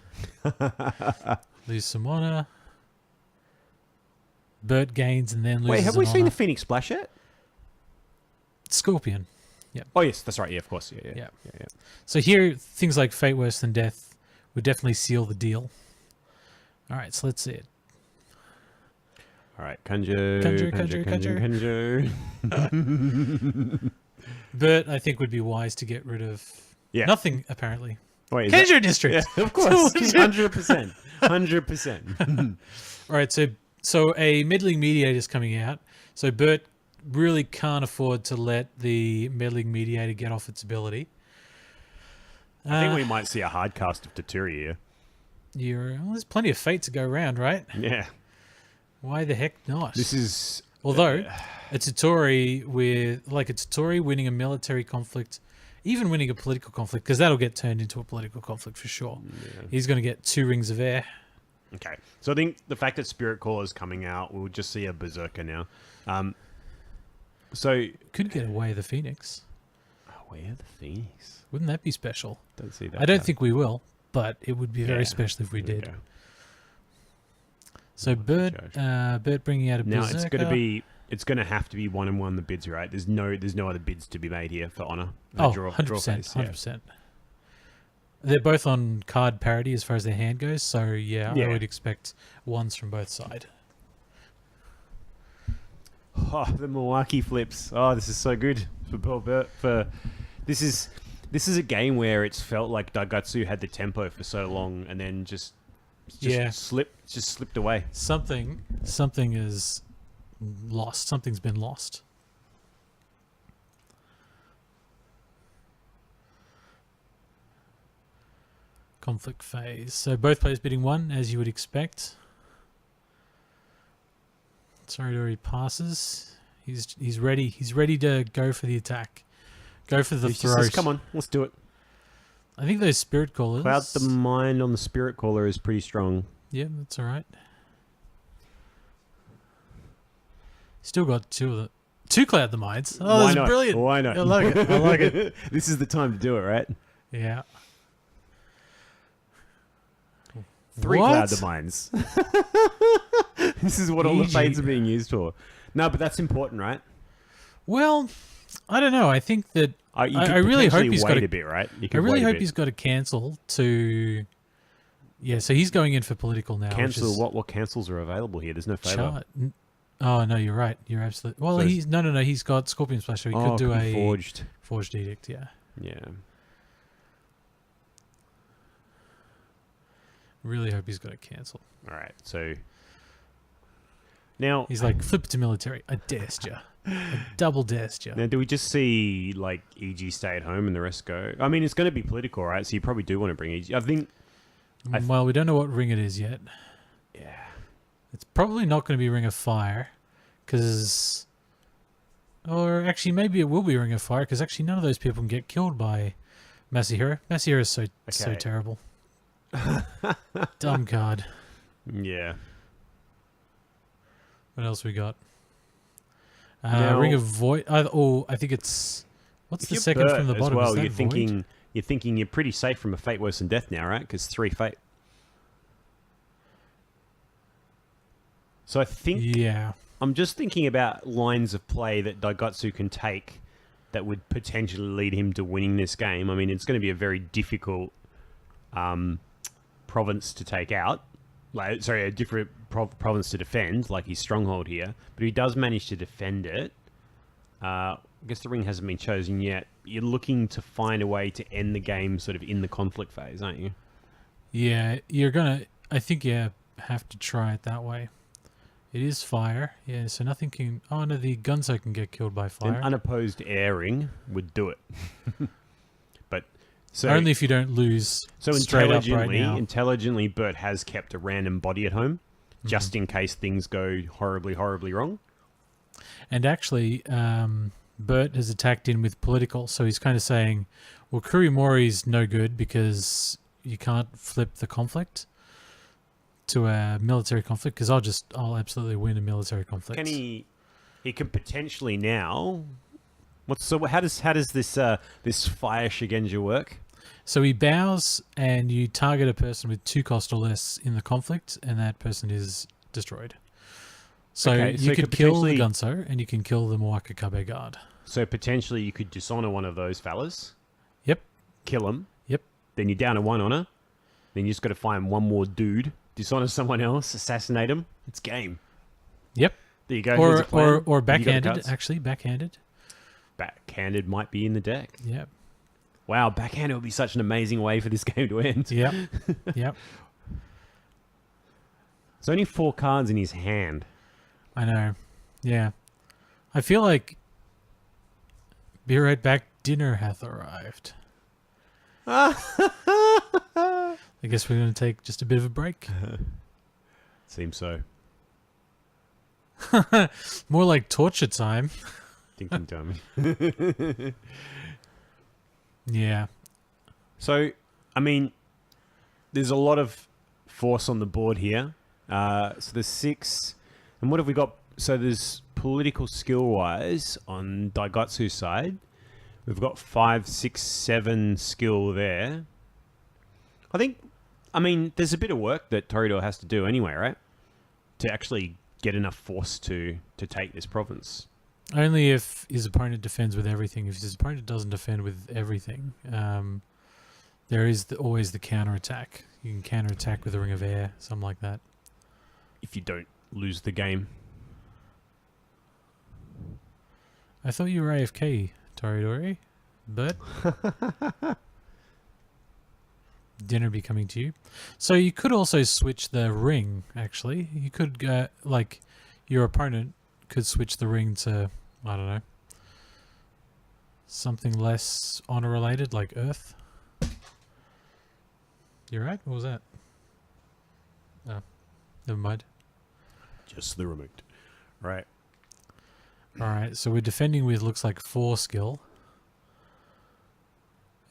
Lose some honor. Bert gains and then loses. Wait, have we seen the Phoenix Splash yet? Scorpion. Yeah. Oh yes, that's right. Yeah, of course. Yeah. So here, things like Fate Worse Than Death would definitely seal the deal. All right, so let's see it. All right, Kanjo. Bert, I think, would be wise to get rid of Yeah. Nothing, apparently. Wait, Kenjo District. Yeah, of course. 100%. 100%. All right, so a meddling mediator is coming out. So Bert really can't afford to let the meddling mediator get off its ability. I think we might see a hard cast of Taturi here. There's plenty of fate to go around, right? Yeah. Why the heck not? This is... Although, a Taturi winning a military conflict, even winning a political conflict, because that'll get turned into a political conflict for sure. Yeah. He's going to get 2 rings of air. Okay. So I think the fact that Spirit Caller is coming out, we'll just see a Berserker now. So... Could get away the Phoenix. Away the Phoenix? Wouldn't that be special? Don't see that. I don't think we will, but it would be very special if we did. Okay. So Bert bringing out a Berserker. Now it's going to have to be 1-1 the bids, right? There's no other bids to be made here for Honor. 100%, 100%. They're both on card parity as far as their hand goes, so I would expect ones from both sides. Oh, the Milwaukee flips. Oh, this is so good for Paul Bert. This is a game where it's felt like Daigatsu had the tempo for so long and then just slipped away. Something is lost. Something's been lost. Conflict phase. So both players bidding 1, as you would expect. Saridori passes. He's ready. He's ready to go for the attack. Go for the throat. Says, come on, let's do it. I think those Spirit Callers... Cloud the Mind on the Spirit Caller is pretty strong. Yeah, that's all right. Still got 2 of the... 2 Cloud the Minds. Oh, that's brilliant. Why not? I like it. I like it. This is the time to do it, right? Yeah. 3 Cloud the Minds. This is what all the fades are being used for. No, but that's important, right? Well, I don't know. I think that I really hope he's got a bit, right? I really hope he's got to cancel to. Yeah, so he's going in for political now. Cancel what cancels are available here? There's no favor. Oh no, you're right. You're absolutely. Well, so he's got Scorpion Splash, so he could do a forged edict. Yeah. Yeah. Really hope he's got to cancel. All right, so now he's like, flip it to military. A gesture. A double gesture. Now, do we just see like EG stay at home and the rest go? I mean, it's going to be political, right? So you probably do want to bring EG. I think. Well, we don't know what ring it is yet. Yeah. It's probably not going to be Ring of Fire, because, or actually maybe it will be Ring of Fire, because actually none of those people can get killed by Masahiro. Masahiro is so terrible. Dumb card. Yeah. What else we got? Ring of Void. I think it's. What's the second from the bottom? Well, you're thinking you're pretty safe from a Fate Worse Than Death now, right? Because 3 Fate. So I think. Yeah. I'm just thinking about lines of play that Daigatsu can take that would potentially lead him to winning this game. I mean, it's going to be a very difficult province to take out. A different province to defend, like his stronghold here. But he does manage to defend it. I guess the ring hasn't been chosen yet. You're looking to find a way to end the game sort of in the conflict phase, aren't you? Yeah, you're going to... I think you have to try it that way. It is fire. Yeah, so nothing can... Oh, no, the Gunso can get killed by fire. An unopposed airing would do it. But... So, only if you don't lose. So intelligently, Bert has kept a random body at home, just in case things go horribly, horribly wrong. And actually, Bert has attacked in with political, so he's kind of saying, well, Kurimori's no good because you can't flip the conflict to a military conflict, because I'll absolutely win a military conflict. Can he can potentially now... How does this fire Shigenja work? So he bows, and you target a person with 2 cost or less in the conflict, and that person is destroyed. So you could kill the Gunso, and you can kill the Moakakabe guard. So potentially you could dishonor one of those fellas. Yep. Kill him. Yep. Then you're down to 1 honor. Then you just got to find one more dude, dishonor someone else, assassinate him. It's game. Yep. There you go. Or backhanded. Actually, backhanded. Backhanded might be in the deck. Yep. Wow, backhand would be such an amazing way for this game to end. Yep. Yep. There's only 4 cards in his hand. I know. Yeah. I feel like be right back, dinner hath arrived. I guess we're going to take just a bit of a break. Seems so. More like torture time. Thinking dummy. Yeah. So, I mean, there's a lot of force on the board here. So there's 6. And what have we got? So there's political skill-wise on Daigatsu's side. We've got 5, 6, 7 skill there. I mean, there's a bit of work that Toridor has to do anyway, right? To actually get enough force to take this province. Only if his opponent defends with everything. If his opponent doesn't defend with everything, there is always the counter-attack. You can counter-attack with a Ring of Air, something like that. If you don't lose the game. I thought you were AFK, Toridori, but dinner be coming to you. So you could also switch the ring, actually. You could, like, your opponent could switch the ring to, I don't know, something less honor-related, like Earth. You're right? What was that? Oh, never mind. Just the remote. Right. Alright, so we're defending with, looks like 4 skill.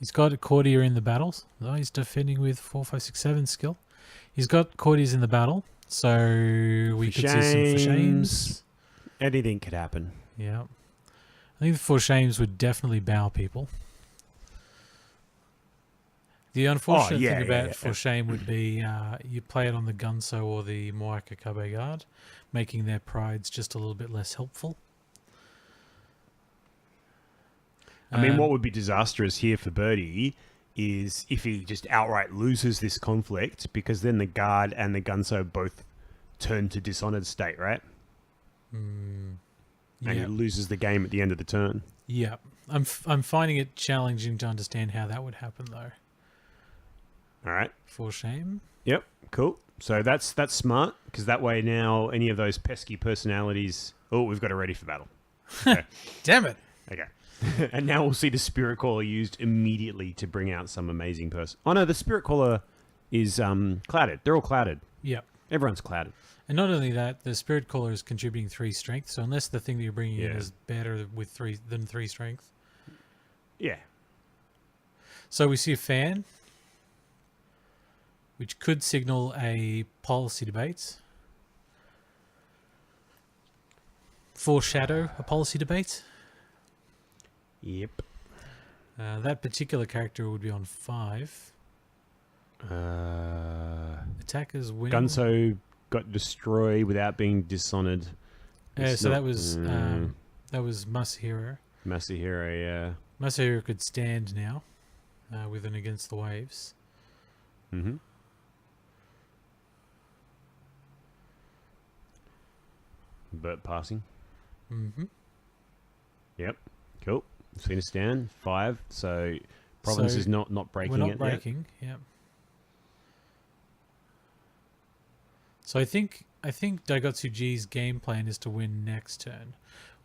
He's got a courtier in the battles. Oh, he's defending with 4, 5, 6, 7 skill. He's got courtiers in the battle, so we could see some for shames. Anything could happen. Yeah. I think the for shames would definitely bow people. The unfortunate thing about for shame would be you play it on the Gunso or the Moaka Kabe Guard, making their prides just a little bit less helpful. I mean, what would be disastrous here for Birdie is if he just outright loses this conflict, because then the guard and the Gunso both turn to Dishonored state, right? And he loses the game at the end of the turn. Yeah. I'm finding it challenging to understand how that would happen, though. All right. For shame. Yep. Cool. So that's smart, because that way now any of those pesky personalities... Oh, we've got it ready for battle. Okay. Damn it. Okay. And now we'll see the Spirit Caller used immediately to bring out some amazing person. Oh no, the Spirit Caller is clouded. They're all clouded. Yep. Everyone's clouded. And not only that, the Spirit Caller is contributing 3 strength, so unless the thing that you're bringing in is better with 3 strength. Yeah. So we see a fan, which could signal a policy debate. Foreshadow a policy debate. Yep. That particular character would be on 5. Attackers win. Gunso got destroyed without being dishonored. So that was Masahiro. Masahiro, yeah. Masahiro could stand now with an Against the Waves. Mm-hmm. Burt passing. Mm-hmm. Yep. Cool. Seen a stand. 5. So province is not breaking. We're not breaking. Yep. So I think Daigatsu G's game plan is to win next turn.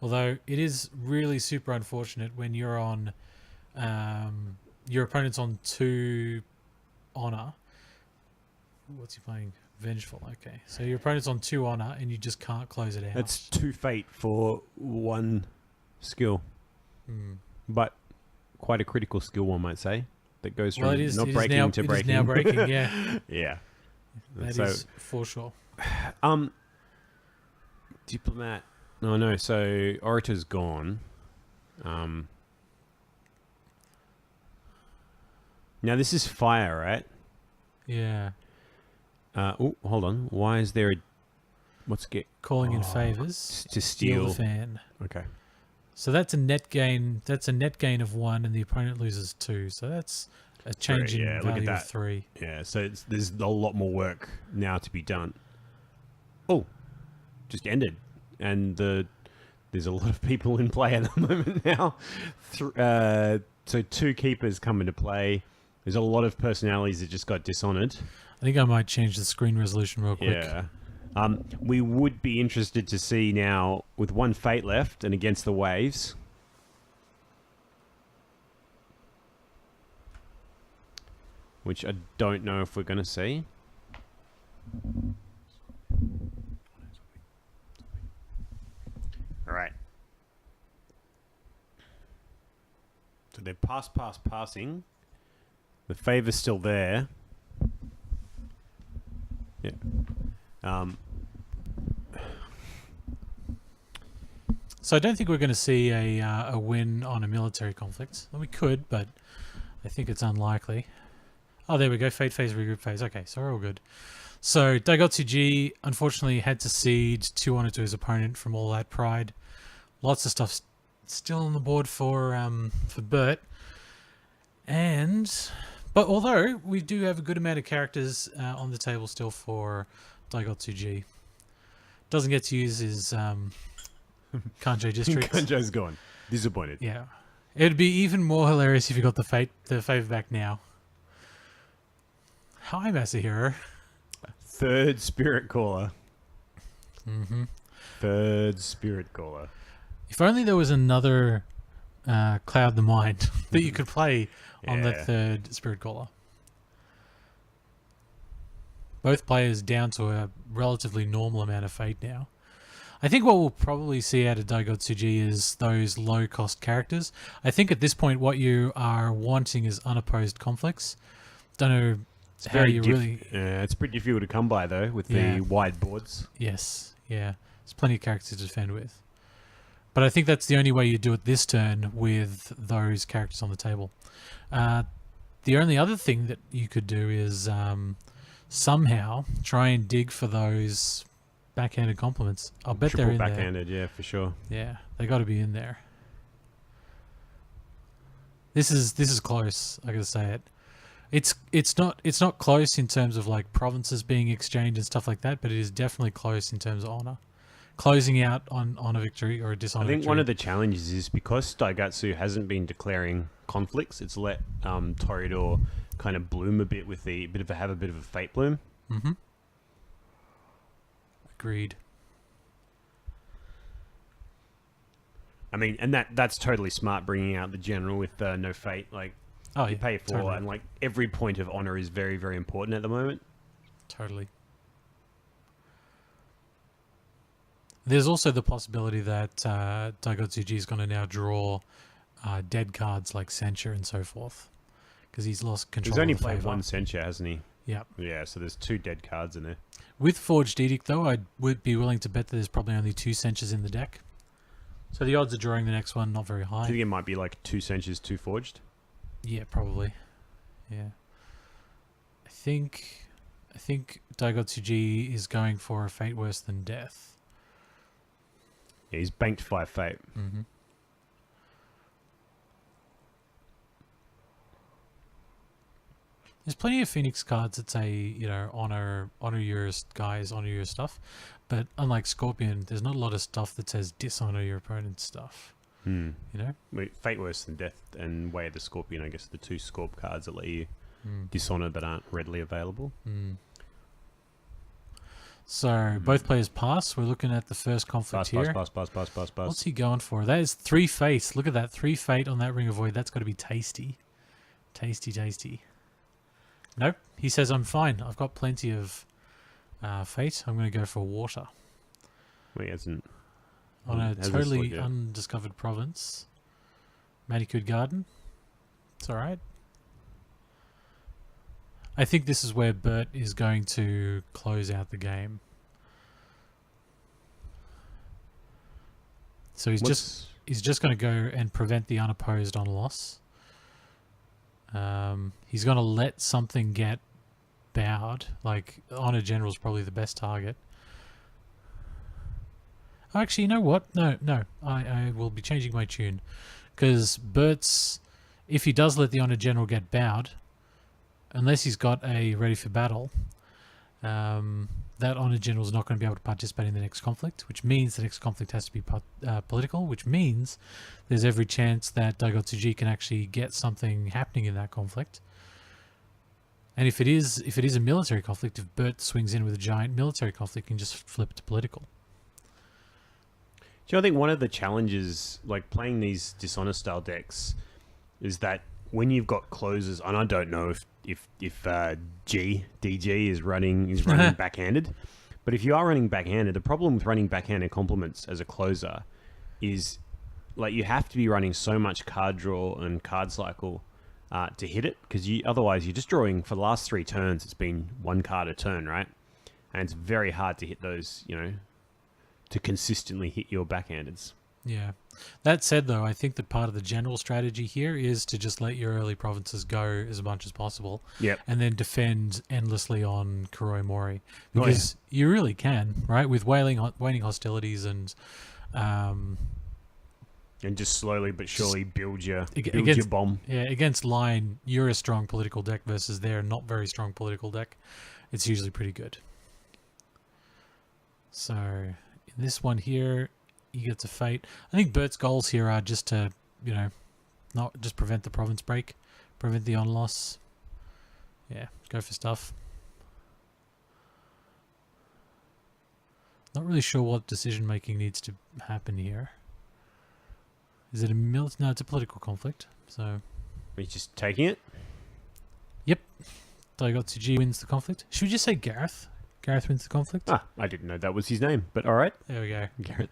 Although it is really super unfortunate when you're on your opponent's on 2 honor. What's he playing? Vengeful. Okay. So your opponent's on 2 honor and you just can't close it out. That's 2 fate for 1 skill. But quite a critical skill, one might say, that goes from not breaking to breaking. It is now breaking, yeah. Yeah. That is for sure. Diplomat. No, no. So Orator's gone. Now this is fire, right? Yeah. Oh, hold on. Why is there a... Calling in favors to steal the fan. Okay. So that's a net gain. That's a net gain of 1, and the opponent loses 2. So that's a change in value of 3. Yeah. So there's a lot more work now to be done. Oh, just ended, and there's a lot of people in play at the moment now. So 2 keepers come into play. There's a lot of personalities that just got dishonored. I think I might change the screen resolution real quick. Yeah. We would be interested to see now, with 1 fate left and against the waves, which I don't know if we're going to see. All right. So they're passing. The favor's still there. Yeah. So I don't think we're going to see a win on a military conflict. Well, we could, but I think it's unlikely. Oh, there we go. Fate phase, regroup phase. Okay, so we're all good. So Daigotsuji unfortunately had to cede 2 honor to his opponent from all that pride. Lots of stuff still on the board for Bert. But although we do have a good amount of characters on the table still for Daigotsuji. Doesn't get to use his Kanjei districts. Kanjei's gone. Disappointed. Yeah. It'd be even more hilarious if you got the favor back now. Hi, Masahiro. 3rd Spirit Caller. Mm-hmm. 3rd Spirit Caller. If only there was another Cloud the Mind that you could play on that 3rd Spirit Caller. Both players down to a relatively normal amount of fate now. I think what we'll probably see out of Daigotsuji is those low-cost characters. I think at this point what you are wanting is unopposed conflicts. Don't know how you really... it's pretty difficult to come by, though, with the wide boards. Yes, yeah. There's plenty of characters to defend with. But I think that's the only way you do it this turn with those characters on the table. The only other thing that you could do is somehow try and dig for those backhanded compliments. I'll bet they're in backhanded, yeah, for sure. Yeah, they got to be in there. This is close. I gotta say it. It's not close in terms of like provinces being exchanged and stuff like that, but it is definitely close in terms of honor. Closing out on a victory or a dishonor. I think victory. one of the challenges is because Daigatsu hasn't been declaring conflicts, it's let Toreador kind of bloom a bit with have a bit of a fate bloom. Mm-hmm. Agreed. I mean, and that's totally smart, bringing out the general with no fate. Like, you pay 4, totally. and like every point of honor is very, very important at the moment. Totally. There's also the possibility that Daigotsuji is going to now draw dead cards like Censure and so forth, because he's lost control. He's only of the played favor. 1 Censure, hasn't he? Yep. Yeah, so there's 2 dead cards in there. With Forged Edict, though, I would be willing to bet that there's probably only 2 Censures in the deck. So the odds of drawing the next one, not very high. I think it might be like 2 Censures, 2 Forged. Yeah, probably. Yeah. I think Daigotsuji is going for a fate worse than death. Yeah, he's banked 5 fate. Mm-hmm. There's plenty of Phoenix cards that say, honor your guys, honor your stuff. But unlike Scorpion, there's not a lot of stuff that says dishonor your opponent's stuff. Hmm. Wait, Fate Worse Than Death and Way of the Scorpion, I guess, are the 2 Scorp cards that let you dishonor but aren't readily available. So both players pass. We're looking at the first conflict here. Pass. What's he going for? That is 3 fate. Look at that. 3 fate on that Ring of Void. That's got to be tasty. Tasty. Nope. He says, I'm fine. I've got plenty of fate. I'm going to go for water. Well, he hasn't. On a hasn't totally looked yet. undiscovered province. Manicured Garden. It's alright. I think this is where Bert is going to close out the game. So he's just going to go and prevent the unopposed on loss. He's going to let something get bowed. Like, Honor General is probably the best target. Actually, you know what? No. I will be changing my tune. Because Bert's... If he does let the Honor General get bowed, unless he's got a ready for battle, that Honor General is not going to be able to participate in the next conflict, which means the next conflict has to be political, which means there's every chance that Daigotsuji can actually get something happening in that conflict. And if it is a military conflict, if Bert swings in with a giant military conflict, he can just flip to political. Do you know, I think one of the challenges, like playing these Dishonor style decks, is that when you've got closes, and I don't know if DG is running backhanded, but if you are running backhanded, the problem with running backhanded complements as a closer is like you have to be running so much card draw and card cycle to hit it, because otherwise you're just drawing for the last 3 turns. It's been 1 card a turn, right? And it's very hard to hit those, to consistently hit your backhandeds. Yeah. That said, though, I think that part of the general strategy here is to just let your early provinces go as much as possible. Yep. And then defend endlessly on Kuroi Mori. Because you really can, right? With waning hostilities and just slowly but surely build your bomb. Yeah, against Lion, you're a strong political deck versus their not very strong political deck. It's usually pretty good. So, in this one here, he gets a fate. I think Bert's goals here are just to, not just prevent the province break, prevent the on loss. Yeah, go for stuff. Not really sure what decision making needs to happen here. Is it a No, it's a political conflict. So He's just taking it. Yep. Daigotsuji wins the conflict. Should we just say Gareth? Gareth wins the conflict. Ah, I didn't know that was his name, but all right. There we go. Gareth.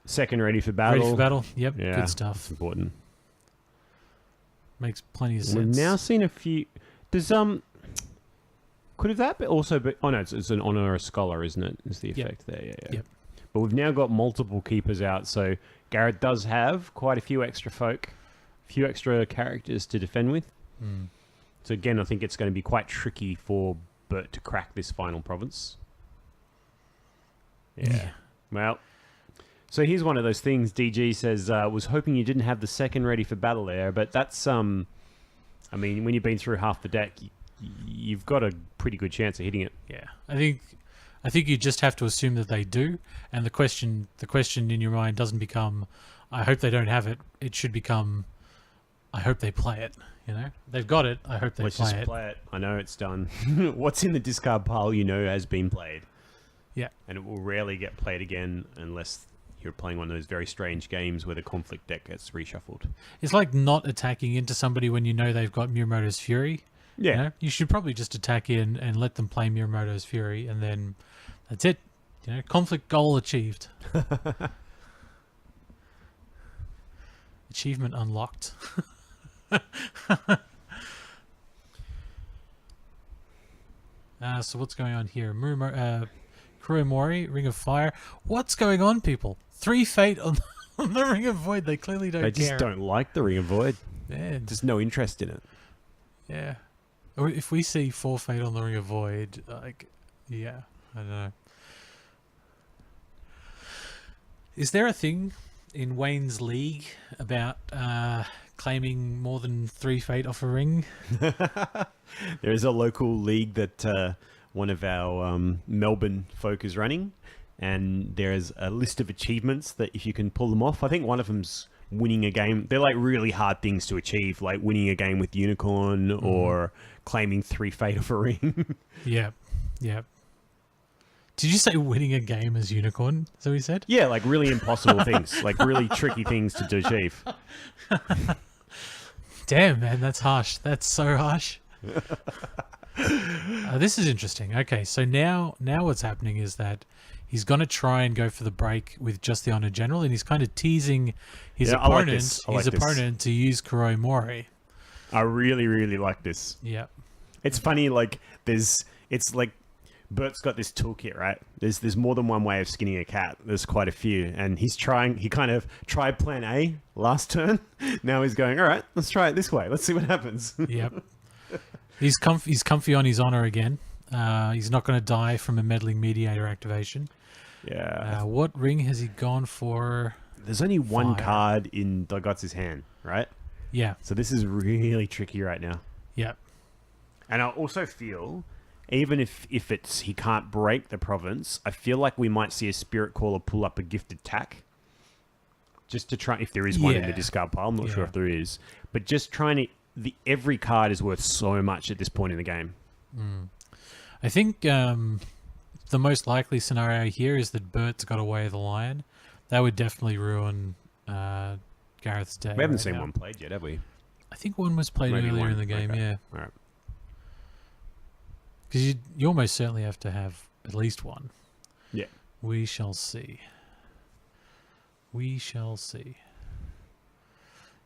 Second ready for battle. Ready for battle. Yep. Yeah, Good stuff. that's important. Makes plenty of sense. We've now seen a few. Does could have that also be? Oh no, it's an honor or a scholar, isn't it? Is the effect there? Yeah. Yep. But we've now got multiple keepers out, so Garrett does have quite a few extra characters to defend with. Mm. So again, I think it's going to be quite tricky for Bert to crack this final province. Yeah. Well, so here's one of those things. DG says, was hoping you didn't have the second ready for battle there, but that's I mean, when you've been through half the deck, you've got a pretty good chance of hitting it. Yeah, I think you just have to assume that they do, and the question in your mind doesn't become, I hope they don't have it. It should become, I hope they play it. They've got it. I hope they play it. I know it's done. What's in the discard pile, has been played. Yeah, and it will rarely get played again unless you're playing one of those very strange games where the conflict deck gets reshuffled. It's like not attacking into somebody when you know they've got Miyamoto's Fury. Yeah. You should probably just attack in and let them play Miyamoto's Fury, and then that's it. Conflict goal achieved. Achievement unlocked. So what's going on here? Kuroi Mori, Ring of Fire. What's going on, people? 3 fate on the Ring of Void. They clearly don't care. They just don't like the Ring of Void. Yeah. Just no interest in it. Yeah. Or if we see 4 fate on the Ring of Void, I don't know. Is there a thing in Wayne's League about claiming more than 3 fate off a ring? There is a local league that one of our Melbourne folk is running, and there's a list of achievements that if you can pull them off, I think one of them's winning a game. They're like really hard things to achieve, like winning a game with Unicorn or claiming 3 fate off a ring. Yep. Did you say winning a game as Unicorn? Is that what you said? Yeah, like really impossible things, like really tricky things to achieve. Damn, man, that's harsh. That's so harsh. This is interesting. Okay, so now what's happening is that he's going to try and go for the break with just the Honor General, and he's kind of teasing his opponent to use Kuroi Mori. I really, really like this. Yeah. It's funny, it's like Bert's got this toolkit, right? There's more than one way of skinning a cat. There's quite a few, and he kind of tried plan A last turn. Now he's going, all right, let's try it this way. Let's see what happens. Yep. He's comfy on his honor again. He's not going to die from a meddling mediator activation. Yeah. What ring has he gone for? There's only one card in Daigotsu's hand, right? Yeah. So this is really tricky right now. Yep. And I also feel even if it's he can't break the province, I feel like we might see a Spirit Caller pull up a gifted tack. Just to try, if there is one in the discard pile. I'm not sure if there is. But just trying to... every card is worth so much at this point in the game. I think the most likely scenario here is that Bert's got away with the Lion. That would definitely ruin Gareth's day. We haven't seen one played yet, have we? I think one was played earlier in the game, yeah. All right. Because you almost certainly have to have at least one. Yeah. We shall see. We shall see.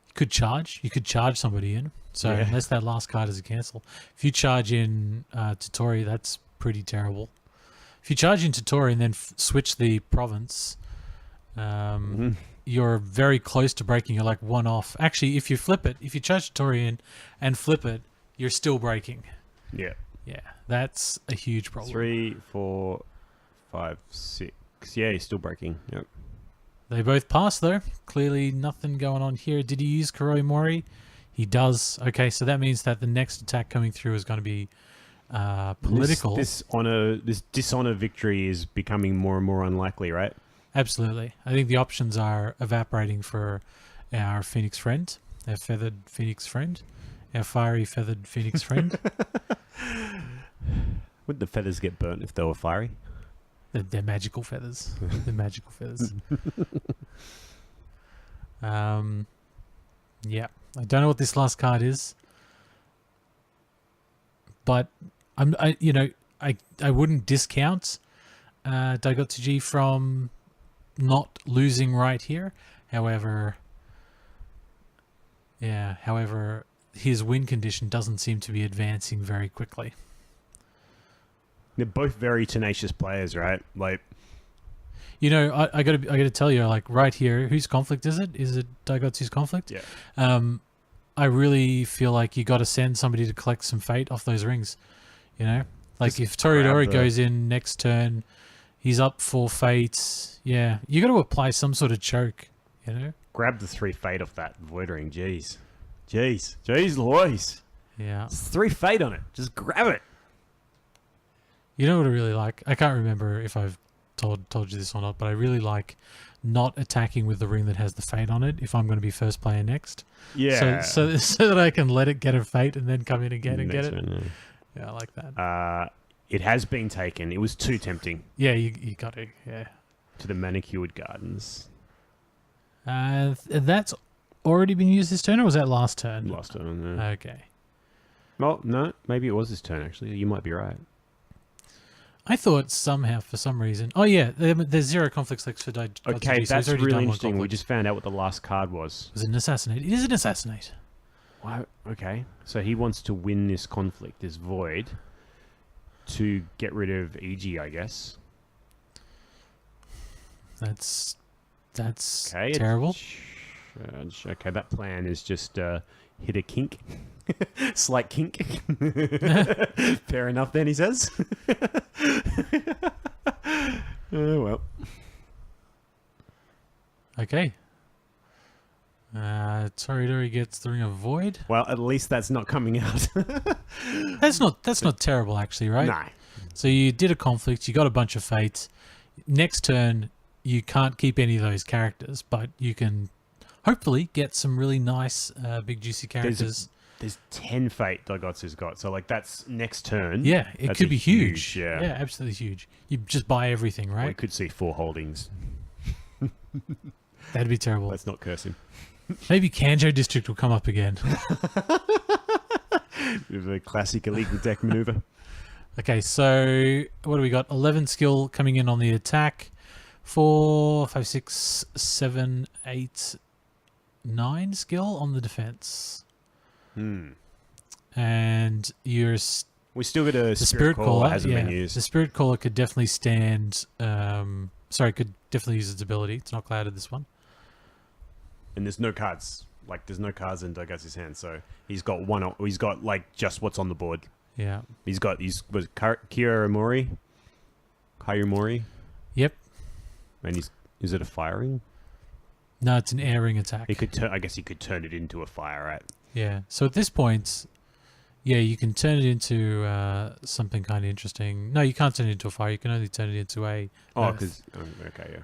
You could charge. You could charge somebody in. So unless that last card is a cancel. If you charge in Totori, that's pretty terrible. If you charge in Totori and then switch the province, you're very close to breaking. You're like one off. Actually, if you flip it, if you charge Totori in and flip it, you're still breaking. Yeah. Yeah, that's a huge problem. 3, 4, 5, 6. Yeah, he's still breaking. Yep. They both pass, though. Clearly nothing going on here. Did he use Kuroi Mori? He does. Okay, so that means that the next attack coming through is going to be political. This dishonor victory is becoming more and more unlikely, right? Absolutely. I think the options are evaporating for our Phoenix friend, our feathered Phoenix friend, our fiery feathered Phoenix friend. Would the feathers get burnt if they were fiery? They're magical feathers. They're magical feathers. Yeah. I don't know what this last card is, but I wouldn't discount Daigotsuji from not losing right here. However, his win condition doesn't seem to be advancing very quickly. They're both very tenacious players, right? Like, I gotta tell you, like right here, whose conflict is it? Is it Daigotsu's conflict? Yeah. I really feel like you got to send somebody to collect some fate off those rings. Like Just if Toridori goes in next turn, he's up 4 fates. Yeah, you got to apply some sort of choke. Grab the 3 fate off that void ring. Jeez, Lois. Yeah. There's 3 fate on it. Just grab it. You know what I really like? I can't remember if I've told you this or not, but I really like not attacking with the ring that has the fate on it if I'm going to be first player next. Yeah. So that I can let it get a fate and then come in again and get it. One, yeah, I like that. It has been taken. It was too tempting. Yeah, you got to. Yeah. To the manicured gardens. That's already been used this turn, or was that last turn? Last turn. Yeah. Okay. Well, no, maybe it was this turn. Actually, you might be right. I thought somehow, for some reason... Oh, yeah, there's 0 conflicts like for Daigotsuji. Okay, so that's really interesting. We conflict. just found out what the last card was. Was it an assassinate? It is an assassinate. Wow. Okay, so he wants to win this conflict, this void, to get rid of EG, I guess. That's okay, terrible. Okay, that plan is just hit a kink. Slight kink. Fair enough then, he says. Oh, well. Okay. Toridori gets the Ring of Void. Well, at least that's not coming out. That's not terrible, actually, right? No. So you did a conflict, you got a bunch of fates. Next turn, you can't keep any of those characters, but you can hopefully get some really nice, big, juicy characters. There's 10 fate Daigotsu's got, so like that's next turn. Yeah, it could be huge. Yeah, absolutely huge. You just buy everything, right? We could see 4 holdings. That'd be terrible. Let's not curse him. Maybe Kanjo District will come up again. It was a classic illegal deck maneuver. Okay, so what do we got? 11 skill coming in on the attack. 4, 5, 6, 7, 8, 9 skill on the defense. And you're... We still got a Spirit Caller hasn't been used. The Spirit Caller could definitely stand... could definitely use its ability. It's not clouded, this one. And there's no cards. Like, there's no cards in Daigotsu's hand, so he's got one... He's got, like, just what's on the board. Yeah. Was it Kira Mori? Yep. And is it a firing? No, it's an airing attack. He could I guess he could turn it into a fire, right? Yeah. So at this point, Yeah, you can turn it into something kind of interesting. No, you can't turn it into a fire. You can only turn it into a. Oh, earth. because okay,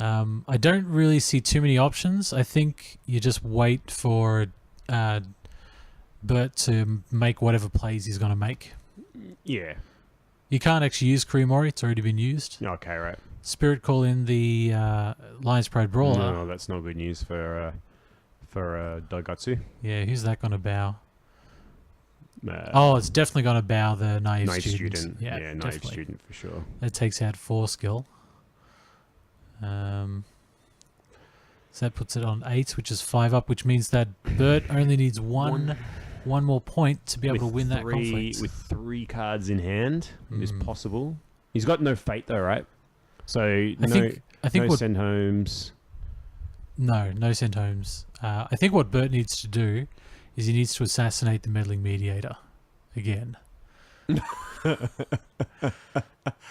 yeah. I don't really see too many options. I think you just wait for Bert to make whatever plays he's going to make. Yeah. You can't actually use Kurumori. It's already been used. Okay, right. Spirit Call in the Lions Pride Brawler. No, that's not good news for Daigatsu. Yeah, who's that going to bow? Oh, it's definitely going to bow the naive student. Yeah, naive definitely. student for sure. That takes out 4 skill. So that puts it on 8, which is 5 up, which means that Bert only needs one more point to be able to win that conflict. With 3 cards in hand, it is possible. He's got no fate though, right? So I think what, send homes. No send homes. I think what Bert needs to do is he needs to assassinate the meddling mediator again.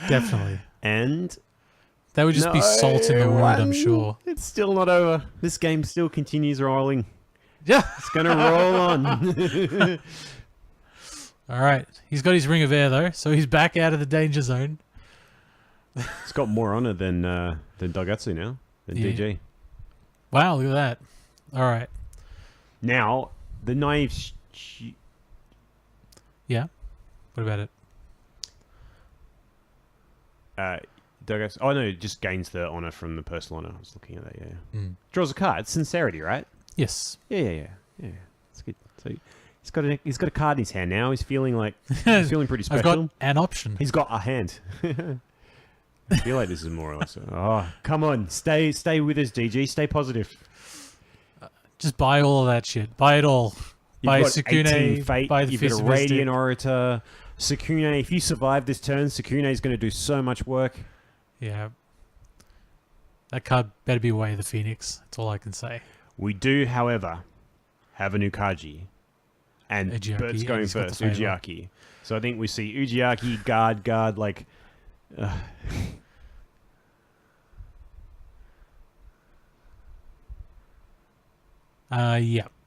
Definitely. And that would just be salt in the wound, I'm sure. It's still not over. This game still continues rolling. Yeah. It's going to roll on. All right. He's got his Ring of Air, though, so he's back out of the danger zone. It's got more honor than Daigatsu now, than DG. Wow, look at that. All right. Now, the naive... Yeah? What about it? Daigatsu... Oh, no, it just gains the honor from the personal honor. I was looking at that, yeah. Mm. Draws a card. It's sincerity, right? Yes. Yeah. That's good. So he's got a card in his hand now. He's feeling like he's feeling pretty special. I've got an option. He's got a hand. I feel like this is more or less. Oh, come on, stay with us, DG. Stay positive. Just buy all of that shit. Buy it all. Buy Sukune. Fate. Buy the You've got Fist a of Mystic. Radiant Orator. Sukune. If you survive this turn, Sukune is going to do so much work. Yeah. That card better be Way of the Phoenix. That's all I can say. We do, however, have a new Kaji. And Ujiaki, Bert's going and first, he's got the Ujiaki. So I think we see Ujiaki, guard, like... Yeah.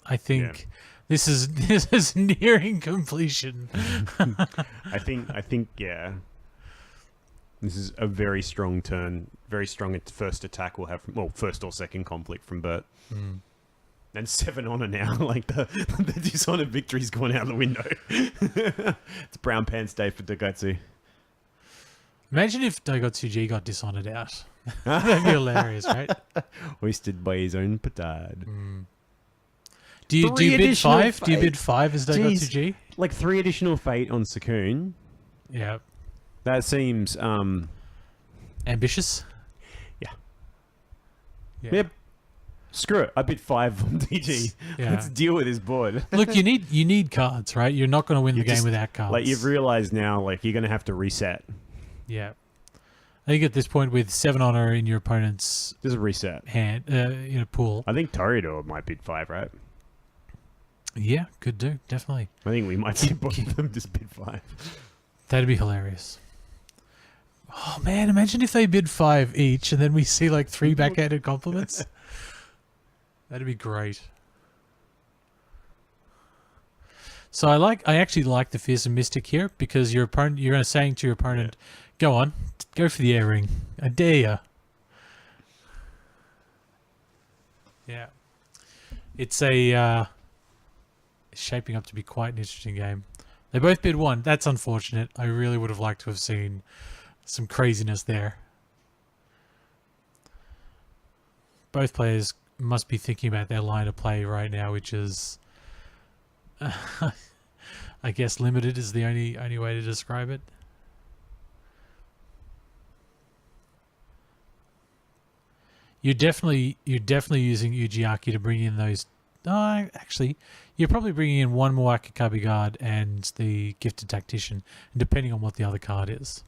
I think this is nearing completion. I think, yeah. This is a very strong turn. Very strong first attack we'll have from, first or second conflict from Bert. Mm. And 7 honor now. Like the dishonored victory's gone out the window. It's brown pants day for Daigatsu. Imagine if Daigatsuji got dishonored out. That'd be hilarious, right? Hoisted by his own petard. Mm. Do you bid 5? Do you bid 5 as Daigatsuji? Like 3 additional fate on Sakun. Yeah. That seems ambitious. Yeah. Yeah. Screw it. I bid 5 on DG. Yeah. Let's deal with this board. Look, you need cards, right? You're not going to win the game without cards. Like you've realized now, like you're going to have to reset. Yeah. I think at this point, with 7 honor in your opponent's Just a reset. hand, pool. I think Toreador might bid 5, right? Yeah, could do, definitely. I think we might see both of them just bid 5. That'd be hilarious. Oh man, imagine if they bid 5 each, and then we see like 3 backhanded compliments. That'd be great. So I actually like the Fearsome Mystic here because your opponent, you're saying to your opponent, "Go on, go for the air ring. I dare you." Yeah, it's it's shaping up to be quite an interesting game. They both bid 1. That's unfortunate. I really would have liked to have seen some craziness there. Both players must be thinking about their line of play right now, which is, I guess, limited is the only way to describe it. You're definitely using Ujiaki to bring in those. Actually, you're probably bringing in 1 more Akikabi Guard and the Gifted Tactician, depending on what the other card is.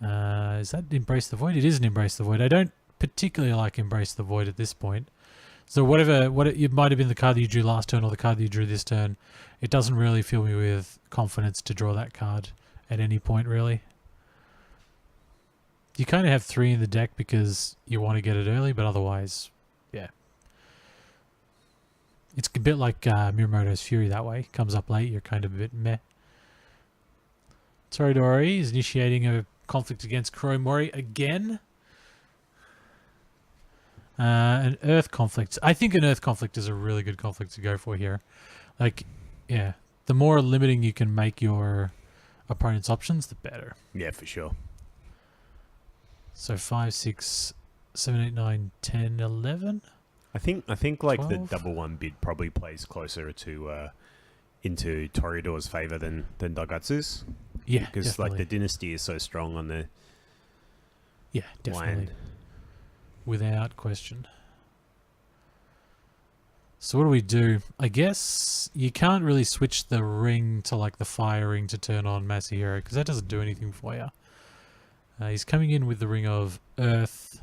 Is that Embrace the Void? It is an Embrace the Void. I don't particularly like Embrace the Void at this point. So what it might have been the card that you drew last turn or the card that you drew this turn, it doesn't really fill me with confidence to draw that card at any point, really. You kind of have 3 in the deck because you want to get it early, but otherwise, yeah. It's a bit like Miyamoto's Fury that way. Comes up late, you're kind of a bit meh. Toridori is initiating a conflict against Kuromori again. An Earth conflict. I think an Earth conflict is a really good conflict to go for here. Like, yeah, the more limiting you can make your opponent's options, the better. Yeah, for sure. So 5, 6, 7, 8, 9, 10, 11. I think like 12? the double one bid probably plays closer to into Toreador's favor than Daigatsu's. Yeah, because definitely. like the dynasty is so strong on the definitely. line. Without question. So what do we do? I guess you can't really switch the ring to like the fire ring to turn on Masahiro because that doesn't do anything for you. He's coming in with the ring of Earth.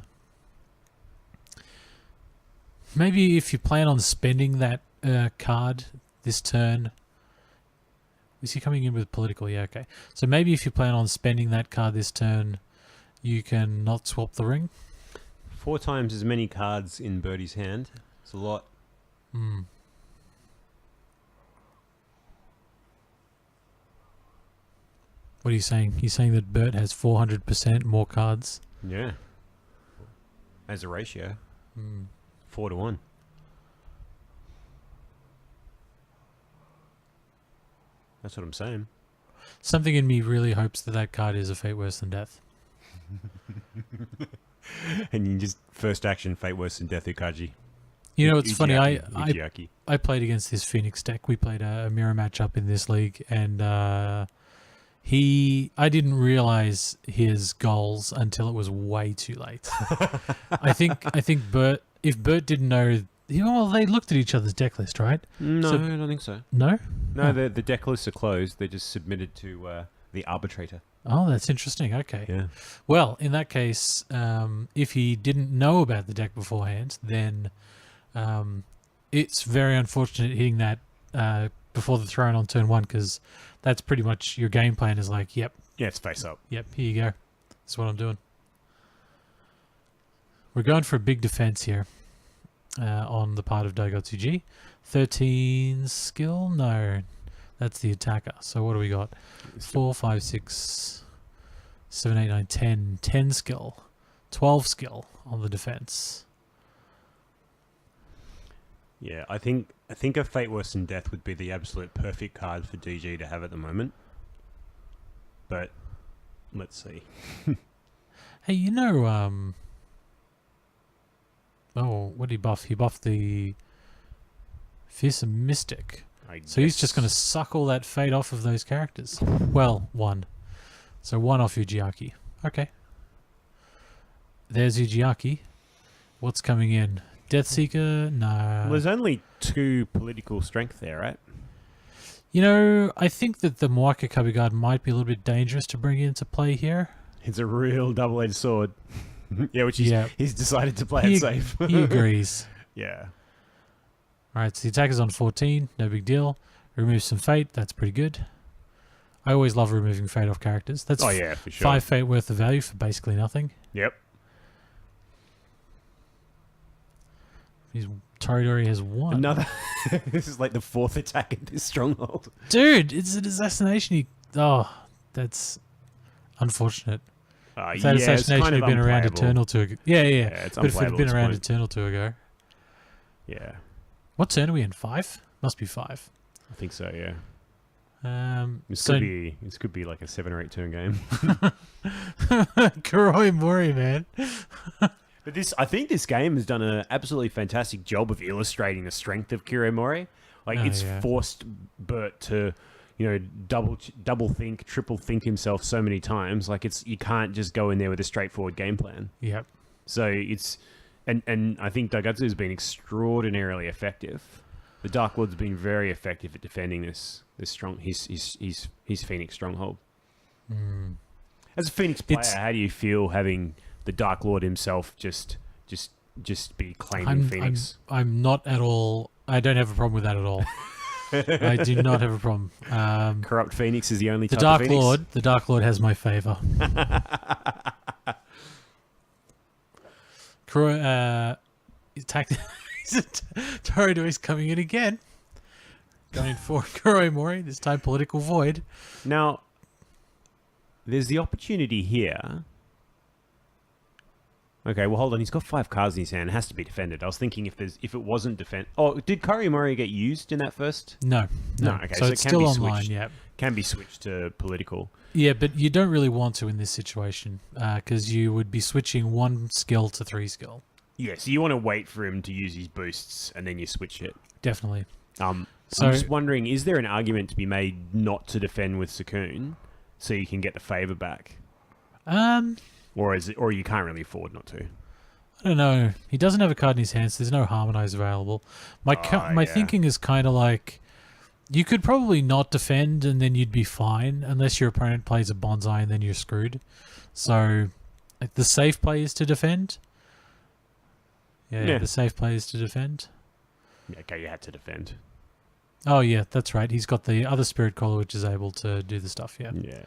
Maybe if you plan on spending that card this turn. Is he coming in with political? Yeah, okay. So maybe if you plan on spending that card this turn, you can not swap the ring. 4 times as many cards in Birdie's hand. It's a lot. Hmm. What are you saying? He's saying that Bert has 400% more cards. Yeah. As a ratio. 4 to 1. That's what I'm saying. Something in me really hopes that that card is a Fate Worse Than Death. And you just first action Fate Worse Than Death Ukaji. You know, it's funny. Uchiaki. I played against this Phoenix deck. We played a mirror matchup in this league, and I didn't realize his goals until it was way too late. I think Bert, if Bert didn't know, well, they looked at each other's deck list, right? No, So- I don't think so. No? No, Oh. the deck lists are closed. They're just submitted to the arbitrator. Oh, that's interesting. Okay. Yeah. Well, in that case, if he didn't know about the deck beforehand, then it's very unfortunate hitting that before the throne on turn 1, because that's pretty much your game plan is like, yep, Yeah, it's face up. here you go. That's what I'm doing. We're going for a big defense here on the part of Daigatsuji. 13 skill? No, that's the attacker. So what do we got? 4, 5, 6, 7, 8, 9, 10. 10 skill. 12 skill on the defense. Yeah, I think a Fate Worse Than Death would be the absolute perfect card for DG to have at the moment. But let's see. Hey, you know, oh, what did he buff? He buffed the Fearsome Mystic. So he's just going to suck all that fate off of those characters. Well, 1. So 1 off Ujiaki. Okay. There's Ujiaki. What's coming in? Deathseeker? No. Well, there's only 2 political strength there, right? You know, I think that the Moaka Kabigard might be a little bit dangerous to bring into play here. It's a real double-edged sword. Yeah, which he's decided to play it safe. He agrees. Yeah. Alright, so the attacker's on 14. No big deal. Remove some fate. That's pretty good. I always love removing fate off characters. That's yeah, for sure. 5 fate worth of value for basically nothing. Yep. Toridori has 1. Another. This is like the 4th attack in this stronghold. Dude, it's an assassination. That's unfortunate. If that assassination had been around Eternal 2 ago. Yeah. It's But if it had unplayable been at this around point. Eternal 2 ago. Yeah, What turn are we in? 5? Must be 5. I think so. Yeah. This So could be like a 7 or 8 turn game. Kuroi Mori, man. But I think this game has done an absolutely fantastic job of illustrating the strength of Kiromori. Like it's forced Bert to, double think, triple think himself so many times. Like you can't just go in there with a straightforward game plan. Yep. So it's, and I think Daigatsu has been extraordinarily effective. The Dark Lord's been very effective at defending this strong his Phoenix stronghold. As a Phoenix player, how do you feel having the Dark Lord himself just be claiming Phoenix? I'm not at all. I don't have a problem with that at all. I do not have a problem. Corrupt Phoenix is the only the type Dark of Phoenix. Lord. The Dark Lord has my favor. Kuroi, Torudo's coming in again. Going for Kuromori, this time Political Void. Now, there's the opportunity here. Okay, well, hold on. He's got 5 cards in his hand. It has to be defended. I was thinking if it wasn't defend. Oh, did Kuromori get used in that first? No. Okay, So, so it's it can still be online, switched. yeah. Can be switched to political. Yeah, but you don't really want to in this situation because you would be switching 1 skill to 3 skill. Yeah, so you want to wait for him to use his boosts and then you switch it. Definitely. So So- I'm just wondering, is there an argument to be made not to defend with Sakun so you can get the favor back? Or you can't really afford not to? I don't know. He doesn't have a card in his hand, so there's no Harmonize available. My Yeah. thinking is kind of like you could probably not defend and then you'd be fine unless your opponent plays a Bonsai and then you're screwed. So like, the safe play is to defend. Yeah, the safe play is to defend. Yeah, okay, you had to defend. Oh, yeah, that's right. He's got the other Spirit Caller, which is able to do the stuff, yeah. Yeah,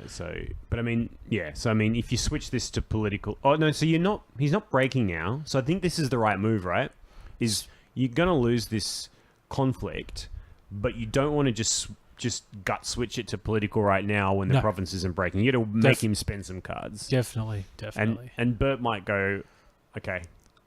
but I mean, if you switch this to political... Oh, no, so he's not breaking now, so I think this is the right move, right? Is you're going to lose this conflict, but you don't want to just gut switch it to political right now when the province isn't breaking. You got to make him spend some cards. Definitely. And Bert might go, okay,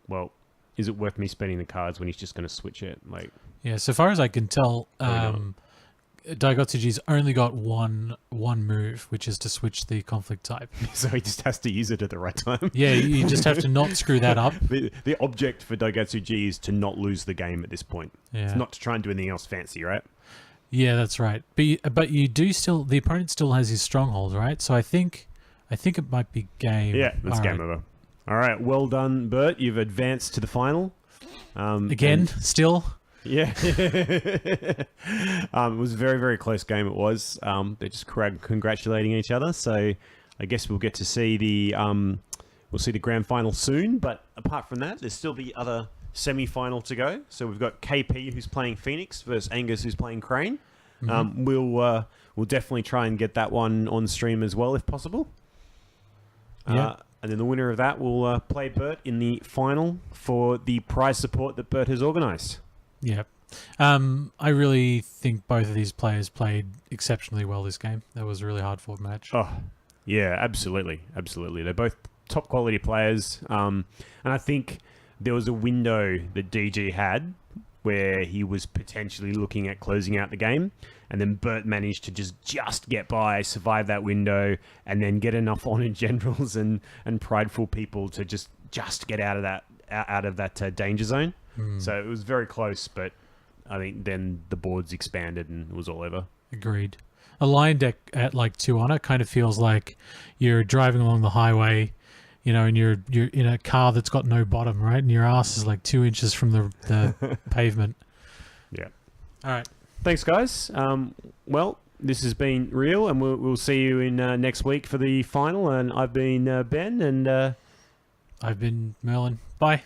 well, is it worth me spending the cards when he's just going to switch it? Like... Yeah, so far as I can tell, Daigotsuji's only got one move, which is to switch the conflict type. So he just has to use it at the right time. Yeah, you just have to not screw that up. The object for Daigatsuji is to not lose the game at this point. Yeah. It's not to try and do anything else fancy, right? Yeah, that's right. But you do still, the opponent still has his stronghold, right? So I think it might be game. Yeah, that's game over. All right, well done, Bert. You've advanced to the final. Still. Yeah. It was a very, very close game, it was. They're just congratulating each other, so I guess we'll get to see the grand final soon, but apart from that, there's still the other semi-final to go. So we've got KP, who's playing Phoenix, versus Angus, who's playing Crane. Mm-hmm. We'll definitely try and get that one on stream as well, if possible. Yeah. And then the winner of that will play Bert in the final for the prize support that Bert has organised. Yeah. I really think both of these players played exceptionally well this game. That was a really hard-fought match. Oh, yeah, absolutely. Absolutely. They're both top-quality players. And I think there was a window that DG had where he was potentially looking at closing out the game. And then Bert managed to just get by, survive that window, and then get enough honoured generals and prideful people to just get out of that danger zone. So it was very close, but I think then the boards expanded and it was all over. Agreed. A lion deck at like 2 honor kind of feels like you're driving along the highway, and you're in a car that's got no bottom, right? And your ass is like 2 inches from the pavement. Yeah. All right. Thanks, guys. Well, this has been real, and we'll see you in next week for the final. And I've been Ben, and I've been Merlin. Bye.